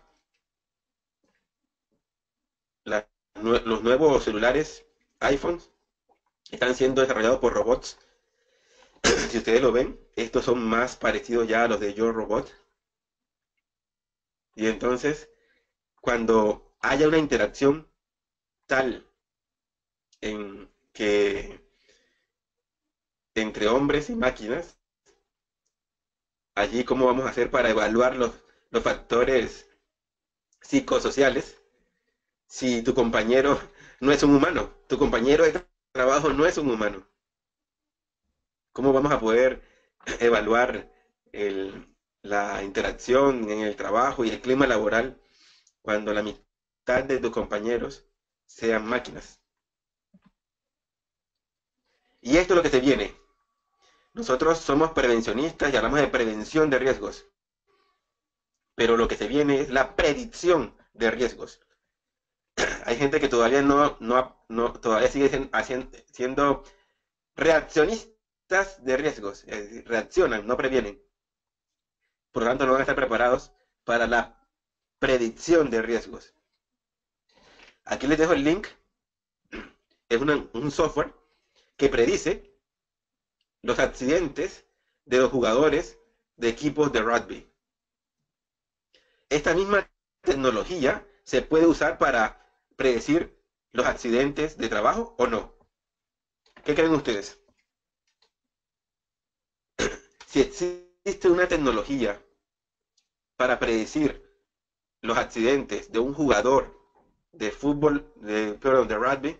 los nuevos celulares iPhones están siendo desarrollados por robots. Si ustedes lo ven, estos son más parecidos ya a los de Yo Robot. Y entonces, cuando haya una interacción tal en que entre hombres y máquinas, allí cómo vamos a hacer para evaluar los factores psicosociales si tu compañero no es un humano, tu compañero de trabajo no es un humano. ¿Cómo vamos a poder evaluar la interacción en el trabajo y el clima laboral cuando la mitad de tus compañeros sean máquinas? Y esto es lo que se viene. Nosotros somos prevencionistas y hablamos de prevención de riesgos, pero lo que se viene es la predicción de riesgos. Hay gente que todavía todavía sigue siendo reaccionistas de riesgos, es decir, reaccionan, no previenen. Por lo tanto, no van a estar preparados para la predicción de riesgos. Aquí les dejo el link. Es un software que predice los accidentes de los jugadores de equipos de rugby. Esta misma tecnología se puede usar para predecir los accidentes de trabajo o no. ¿Qué creen ustedes? Si existe una tecnología para predecir los accidentes de un jugador de fútbol, perdón, de rugby,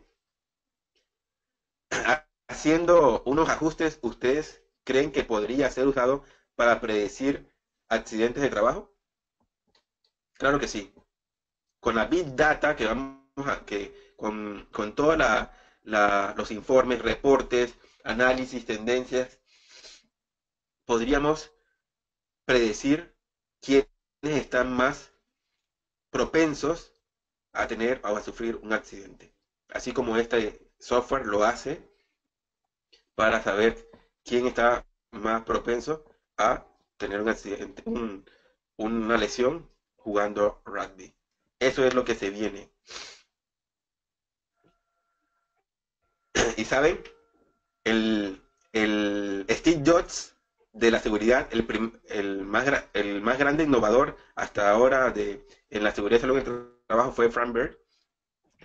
haciendo unos ajustes, ¿ustedes creen que podría ser usado para predecir accidentes de trabajo? Claro que sí. Con la Big Data que con todos los informes, reportes, análisis, tendencias, podríamos predecir quiénes están más propensos a tener o a sufrir un accidente. Así como este software lo hace para saber quién está más propenso a tener un accidente, una lesión jugando rugby. Eso es lo que se viene. Y saben, el Steve Jobs de la seguridad, el más grande innovador hasta ahora en la seguridad de salud en el trabajo fue Frank Bird.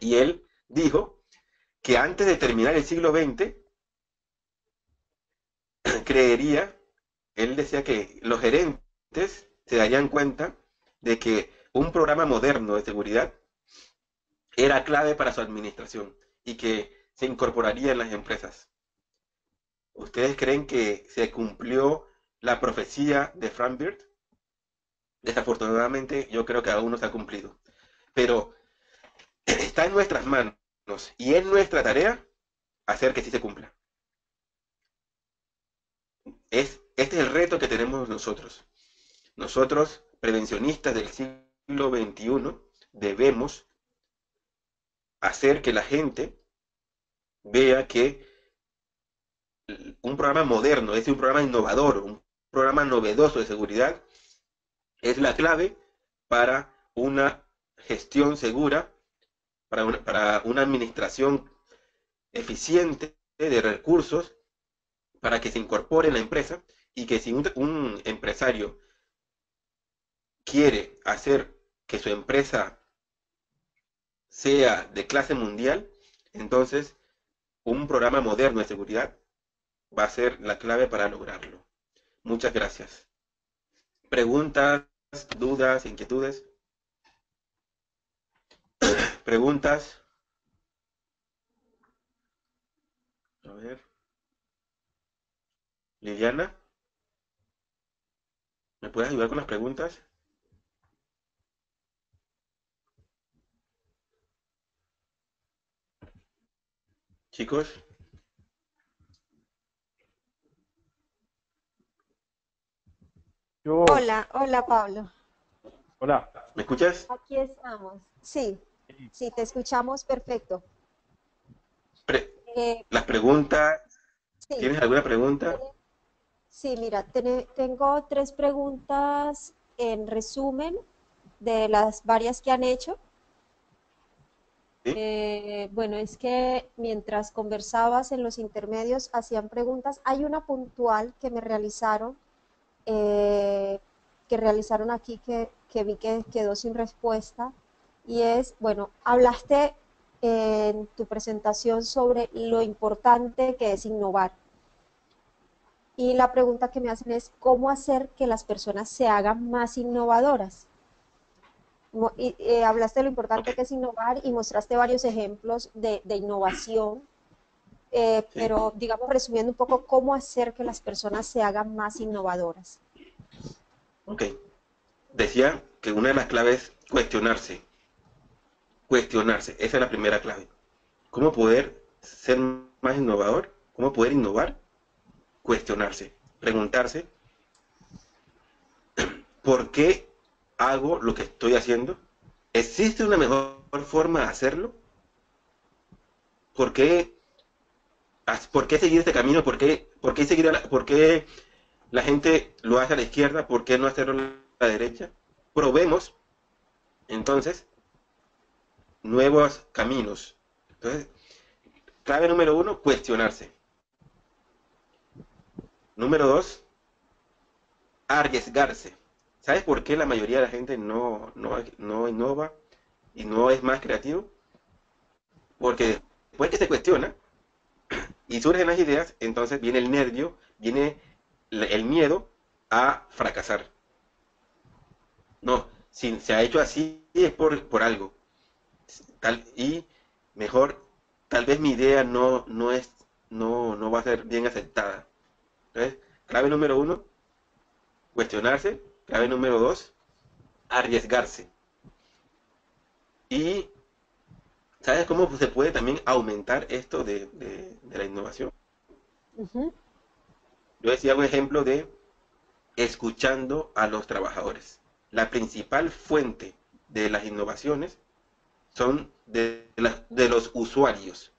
Y él dijo que antes de terminar el siglo XX, creería, él decía que los gerentes se darían cuenta de que un programa moderno de seguridad era clave para su administración y que se incorporaría en las empresas. ¿Ustedes creen que se cumplió la profecía de Frank Beard, desafortunadamente yo creo que aún no se ha cumplido. Pero está en nuestras manos y es nuestra tarea hacer que sí se cumpla. Este es el reto que tenemos nosotros. Nosotros, prevencionistas del siglo XXI, debemos hacer que la gente vea que un programa moderno, es decir, un programa innovador, un programa novedoso de seguridad, es la clave para una gestión segura, para una administración eficiente de recursos, para que se incorpore en la empresa y que si un empresario quiere hacer que su empresa sea de clase mundial, entonces un programa moderno de seguridad va a ser la clave para lograrlo. Muchas gracias. Preguntas, dudas, inquietudes, preguntas. A ver, Liliana, ¿me puedes ayudar con las preguntas? Chicos, Yo, Hola, hola Pablo. hola. ¿me escuchas? Aquí estamos. Sí, Sí, sí, te escuchamos perfecto. Pre- Eh, las preguntas, sí, ¿tienes alguna pregunta? tene- sí, mira, tengo tres preguntas en resumen de las varias que han hecho. ¿Sí? Bueno, es que mientras conversabas en los intermedios hacían preguntas. Hay una puntual eh, que realizaron aquí que vi que quedó sin respuesta y es, bueno, hablaste en tu presentación sobre lo importante que es innovar. Y la pregunta que me hacen es, ¿cómo hacer que las personas se hagan más innovadoras? Hablaste de lo Ok, importante que es innovar y mostraste varios ejemplos de innovación, sí, pero digamos resumiendo un poco, ¿cómo hacer que las personas se hagan más innovadoras? ok. Decía que una de las claves es cuestionarse. Cuestionarse, esa es la primera clave. ¿Cómo poder ser más innovador? ¿Cómo poder innovar? Cuestionarse, preguntarse, ¿por qué hago lo que estoy haciendo? ¿Existe una mejor forma de hacerlo? ¿Por qué, por qué seguir este camino? ¿Por qué la gente lo hace a la izquierda? ¿Por qué no hacerlo a la derecha? Probemos, entonces, nuevos caminos. Entonces, clave número uno, cuestionarse. Número dos, arriesgarse. ¿Sabes por qué la mayoría de la gente no innova y no es más creativo? Porque después que se cuestiona y surgen las ideas, entonces viene el nervio, viene el miedo a fracasar. No, si se ha hecho así es por algo. Y mejor, tal vez mi idea no va a ser bien aceptada. Entonces, clave número uno, cuestionarse. Clave número dos, arriesgarse. Y ¿sabes cómo se puede también aumentar esto de la innovación? Ujú. Yo decía un ejemplo de escuchando a los trabajadores. La principal fuente de las innovaciones son de los usuarios,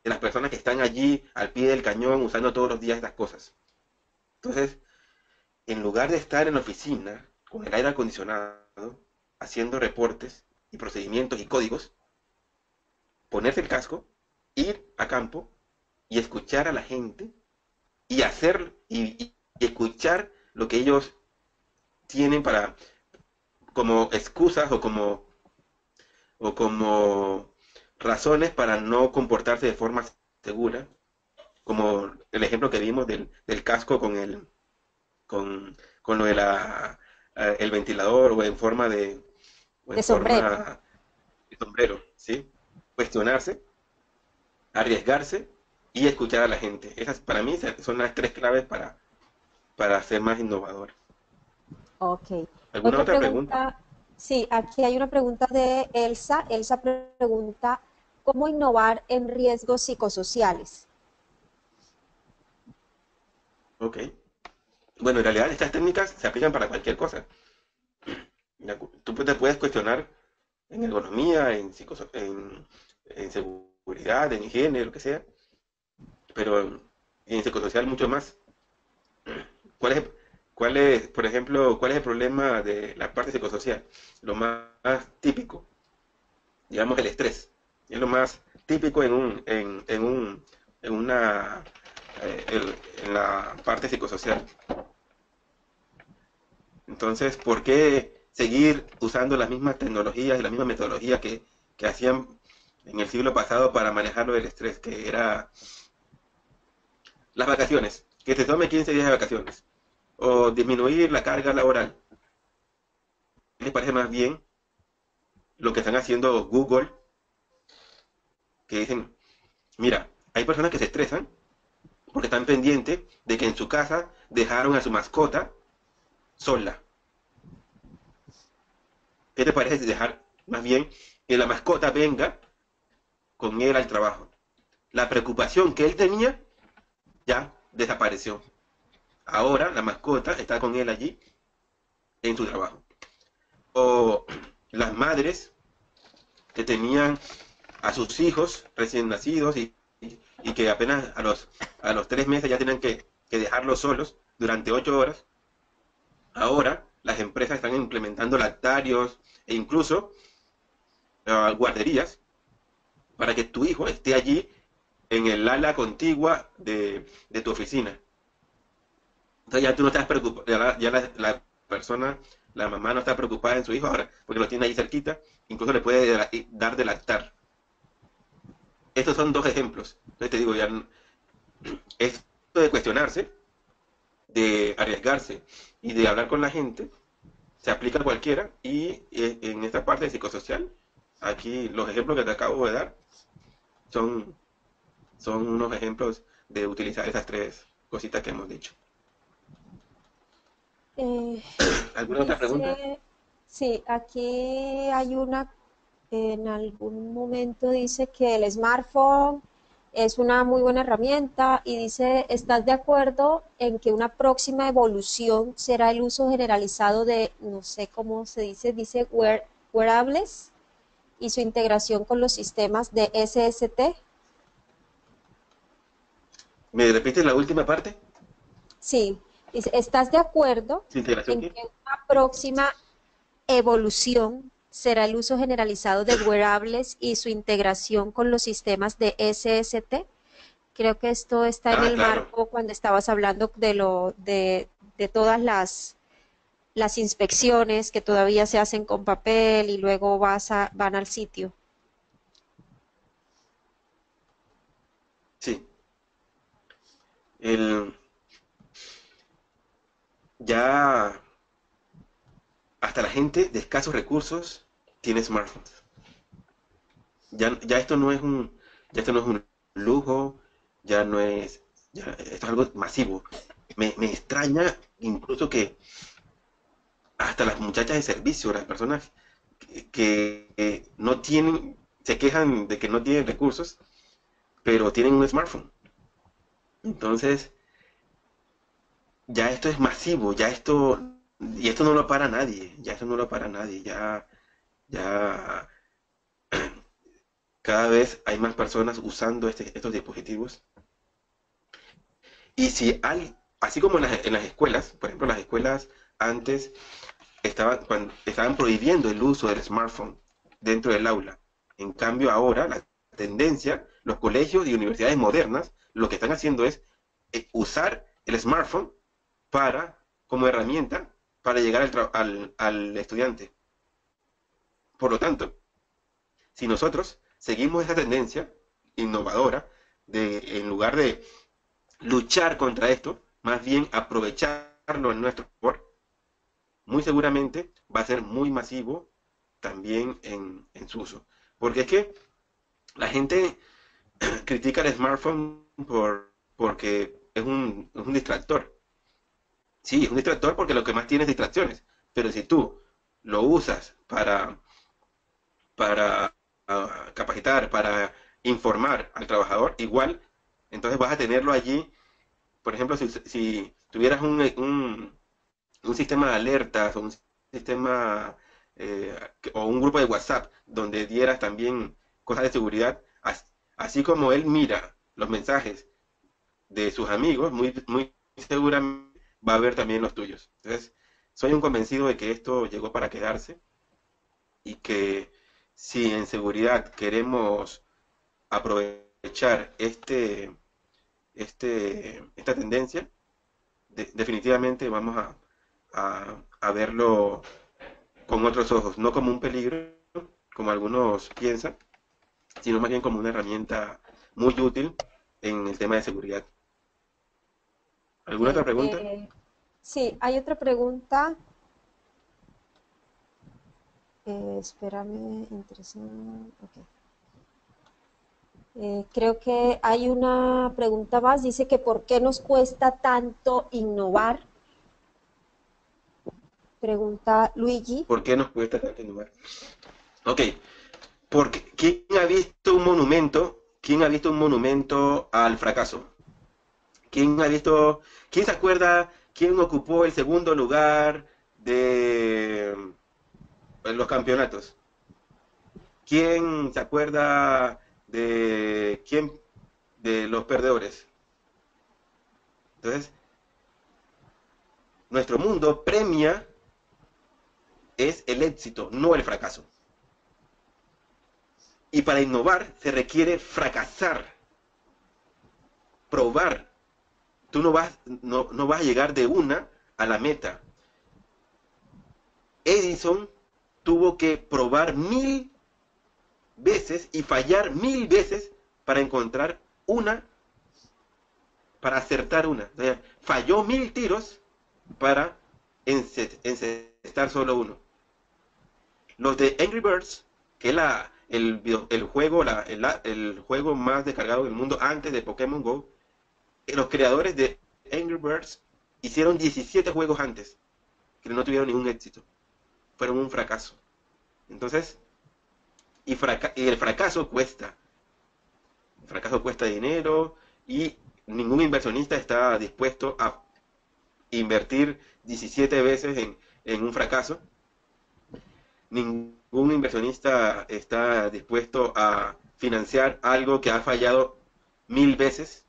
de las personas que están allí al pie del cañón usando todos los días estas cosas. Entonces, en lugar de estar en la oficina con el aire acondicionado, haciendo reportes y procedimientos y códigos, ponerse el casco, ir a campo y escuchar a la gente y hacer y escuchar lo que ellos tienen para como excusas o como razones para no comportarse de forma segura, como el ejemplo que vimos del casco con lo de el ventilador o De en sombrero. forma de sombrero, ¿sí? Cuestionarse, arriesgarse y escuchar a la gente. Esas para mí son las tres claves ok. ser más innovador. Ok. ¿Alguna Otra otra pregunta? pregunta, sí, aquí hay una pregunta de Elsa. Elsa pregunta, ¿cómo innovar en riesgos psicosociales? Ok. Bueno, en realidad estas técnicas se aplican para cualquier cosa. Tú te puedes cuestionar en ergonomía, en seguridad, en higiene, lo que sea, pero en psicosocial mucho más. ¿Cuál es, por ejemplo, cuál es el problema de la parte psicosocial? Lo más típico, digamos, el estrés. Es lo más típico en una, en la parte psicosocial. Entonces, ¿por qué seguir usando las mismas tecnologías y la misma metodología que hacían en el siglo pasado para manejarlo del estrés, que era las vacaciones, que se tome 15 días de vacaciones, o disminuir la carga laboral? ¿Qué les parece más bien lo que están haciendo Google, que dicen, mira, hay personas que se estresan porque están pendientes de que en su casa dejaron a su mascota sola? ¿Qué te parece si dejar más bien que la mascota venga con él al trabajo? La preocupación que él tenía ya desapareció. Ahora la mascota está con él allí en su trabajo. O las madres que tenían a sus hijos recién nacidos y que apenas a los 3 meses ya tienen que dejarlos solos durante 8 horas. Ahora las empresas están implementando lactarios e incluso guarderías para que tu hijo esté allí en el ala contigua de tu oficina. Entonces ya tú no estás preocupado, ya la persona, la mamá no está preocupada en su hijo ahora, porque lo tiene ahí cerquita, incluso le puede dar de lactar. Estos son dos ejemplos. Entonces te digo, ya esto de cuestionarse, de arriesgarse y de hablar con la gente, se aplica a cualquiera y en esta parte psicosocial, aquí los ejemplos que te acabo de dar son, son unos ejemplos de utilizar esas tres cositas que hemos dicho. Eh, ¿Alguna otra pregunta? dice, sí, aquí hay una, en algún momento dice que el smartphone es una muy buena herramienta y dice, ¿estás de acuerdo en que una próxima evolución será el uso generalizado de, no sé cómo se dice, dice wearables y su integración con los sistemas de SST? ¿Me repites la última parte? Sí, dice, ¿estás de acuerdo ¿Sin integración en qué? que una próxima evolución será el uso generalizado de wearables y su integración con los sistemas de SST? Creo que esto está en Ah, el claro. marco cuando estabas hablando de todas las inspecciones que todavía se hacen con papel y luego van al sitio. Sí. El, ya hasta la gente de escasos recursos tiene smartphones. Ya esto no es ya esto no es un lujo, ya no es, ya, esto es algo masivo. Me extraña incluso que hasta las muchachas de servicio, las personas que no tienen, se quejan de que no tienen recursos, pero tienen un smartphone. Entonces, ya esto es masivo, y esto no lo para nadie, ya esto no lo para nadie, ya cada vez hay más personas usando estos dispositivos. Y si hay, así como en las escuelas, por ejemplo, las escuelas antes estaban prohibiendo el uso del smartphone dentro del aula. En cambio, ahora la tendencia, los colegios y universidades modernas, lo que están haciendo es usar el smartphone como herramienta para llegar al estudiante. Por lo tanto, si nosotros seguimos esa tendencia innovadora en lugar de luchar contra esto, más bien aprovecharlo en nuestro favor, muy seguramente va a ser muy masivo también en su uso. Porque es que la gente critica el smartphone porque es un distractor, Sí, es un distractor porque lo que más tiene es distracciones. Pero si tú lo usas para capacitar, para informar al trabajador, igual, entonces vas a tenerlo allí. Por ejemplo, si tuvieras un sistema de alertas o un sistema o un grupo de WhatsApp donde dieras también cosas de seguridad, así como él mira los mensajes de sus amigos, muy seguramente va a ver también los tuyos. Entonces, soy un convencido de que esto llegó para quedarse y que si en seguridad queremos aprovechar esta tendencia, definitivamente vamos a verlo con otros ojos, no como un peligro, como algunos piensan, sino más bien como una herramienta muy útil en el tema de seguridad. Ok, ¿Alguna otra pregunta? sí, hay otra pregunta. Espérame, interesante. Ok. Creo que hay una pregunta más. Dice que ¿por qué nos cuesta tanto innovar? Pregunta Luigi. ¿Por qué nos cuesta tanto innovar? Ok, porque ¿quién ha visto un monumento? ¿Quién ha visto un monumento al fracaso? ¿Quién ha visto, quién se acuerda quién ocupó el segundo lugar de los campeonatos? ¿Quién se acuerda de quién de los perdedores? Entonces, nuestro mundo premia es el éxito, no el fracaso. Y para innovar se requiere fracasar, probar. Tú no vas a llegar de una a la meta. Edison tuvo que probar 1000 veces y fallar 1000 veces para encontrar una, para acertar una. O sea, falló 1000 tiros para encestar solo uno. Los de Angry Birds, que es el juego, el juego más descargado del mundo antes de Pokémon Go, los creadores de Angry Birds hicieron 17 juegos antes, que no tuvieron ningún éxito. Fueron un fracaso. Entonces, y el fracaso cuesta. El fracaso cuesta dinero y ningún inversionista está dispuesto a invertir 17 veces en un fracaso. Ningún inversionista está dispuesto a financiar algo que ha fallado 1000 veces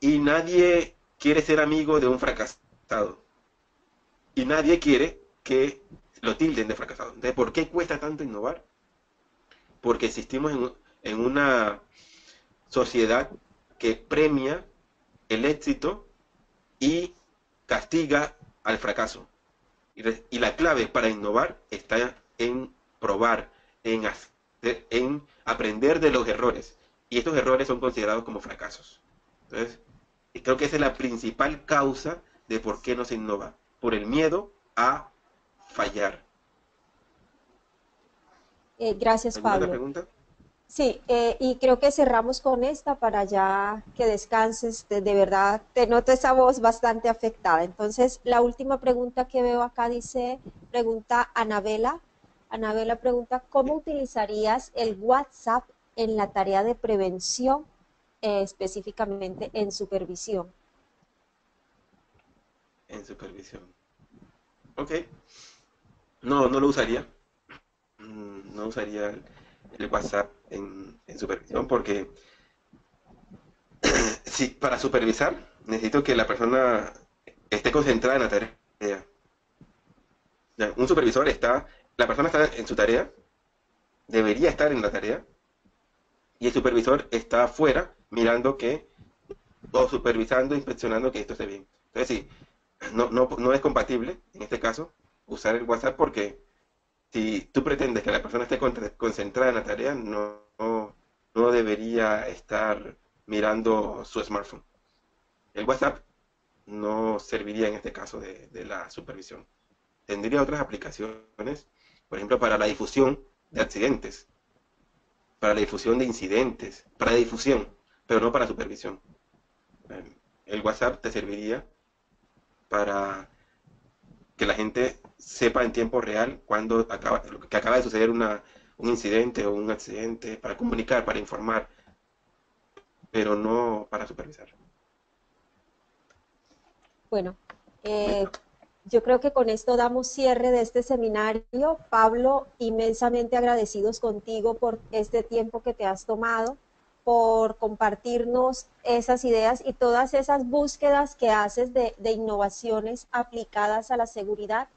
y nadie quiere ser amigo de un fracasado y nadie quiere que lo tilden de fracasado. Entonces, ¿por qué cuesta tanto innovar? Porque existimos en una sociedad que premia el éxito y castiga al fracaso. Y la clave para innovar está en probar, en aprender de los errores. Y estos errores son considerados como fracasos. Entonces, creo que esa es la principal causa de por qué no se innova. Por el miedo a fallar. Gracias, ¿Alguna otra Pablo. pregunta? Sí, y creo que cerramos con esta para ya que descanses. De verdad, te noto esa voz bastante afectada. Entonces, la última pregunta que veo acá dice, pregunta Anabela. Anabela pregunta, ¿cómo utilizarías el WhatsApp en la tarea de prevención, específicamente en supervisión? En supervisión. Ok. No, no lo usaría. No usaría el WhatsApp en supervisión porque si para supervisar necesito que la persona esté concentrada en la tarea. Ya, un supervisor la persona está en su tarea, debería estar en la tarea, y el supervisor está afuera mirando o supervisando, inspeccionando que esto esté bien. Entonces, sí, no es compatible, en este caso, usar el WhatsApp porque si tú pretendes que la persona esté concentrada en la tarea, no debería estar mirando su smartphone. El WhatsApp no serviría en este caso de la supervisión. Tendría otras aplicaciones, por ejemplo, para la difusión de accidentes, para la difusión de incidentes, para la difusión, pero no para supervisión. El WhatsApp te serviría para que la gente sepa en tiempo real cuando que acaba de suceder un incidente o un accidente, para comunicar, para informar, pero no para supervisar. Bueno, yo creo que con esto damos cierre de este seminario. Pablo, inmensamente agradecidos contigo por este tiempo que te has tomado, por compartirnos esas ideas y todas esas búsquedas que haces de innovaciones aplicadas a la seguridad.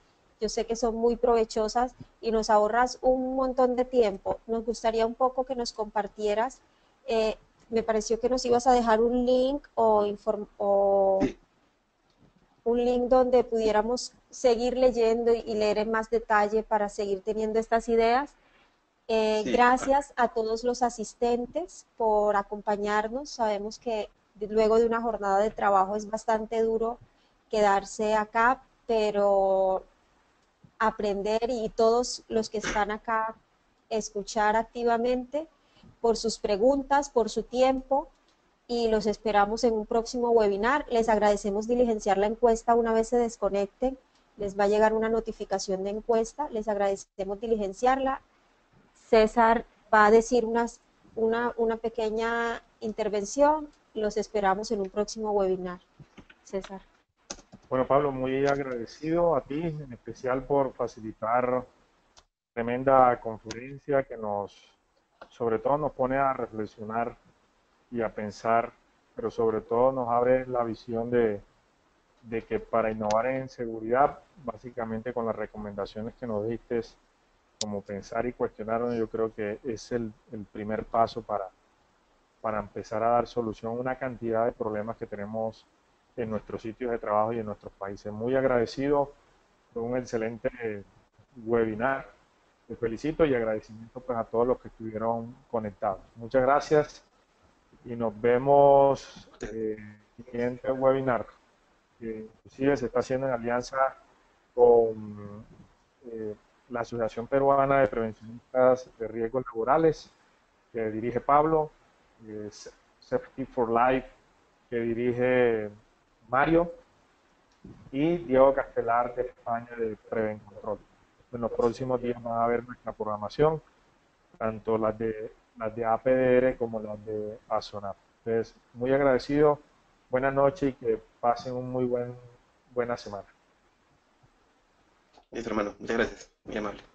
Yo sé que son muy provechosas y nos ahorras un montón de tiempo. Nos gustaría un poco que nos compartieras. eh, Me pareció que nos ibas a dejar un link o Sí, un link donde pudiéramos seguir leyendo y leer en más detalle para seguir teniendo estas ideas. sí, Gracias a todos los asistentes por acompañarnos. Sabemos que luego de una jornada de trabajo es bastante duro quedarse acá, pero aprender y todos los que están acá escuchar activamente por sus preguntas, por su tiempo y los esperamos en un próximo webinar. Les agradecemos diligenciar la encuesta una vez se desconecten. Les va a llegar una notificación de encuesta. Les agradecemos diligenciarla. César va a decir una pequeña intervención. Los esperamos en un próximo webinar. César. Bueno, Pablo, muy agradecido a ti, en especial por facilitar tremenda conferencia que sobre todo nos pone a reflexionar y a pensar, pero sobre todo nos abre la visión de que para innovar en seguridad, básicamente con las recomendaciones que nos diste, como pensar y cuestionarnos, yo creo que es el primer paso para empezar a dar solución a una cantidad de problemas que tenemos en nuestros sitios de trabajo y en nuestros países. Muy agradecido, fue un excelente webinar. Te felicito y agradecimiento pues, a todos los que estuvieron conectados. Muchas gracias y nos vemos usted. en el siguiente webinar, que inclusive se está haciendo en alianza con la Asociación Peruana de Prevencionistas de Riesgos Laborales, que dirige Pablo, Safety for Life, que dirige Mario, y Diego Castelar de España de Preven Control. En los próximos días van a ver nuestra programación, tanto las de APDR como las de ASONAP. Entonces, muy agradecido, buenas noches y que pasen un buena semana. Listo, hermano. Muchas gracias. Muy amable.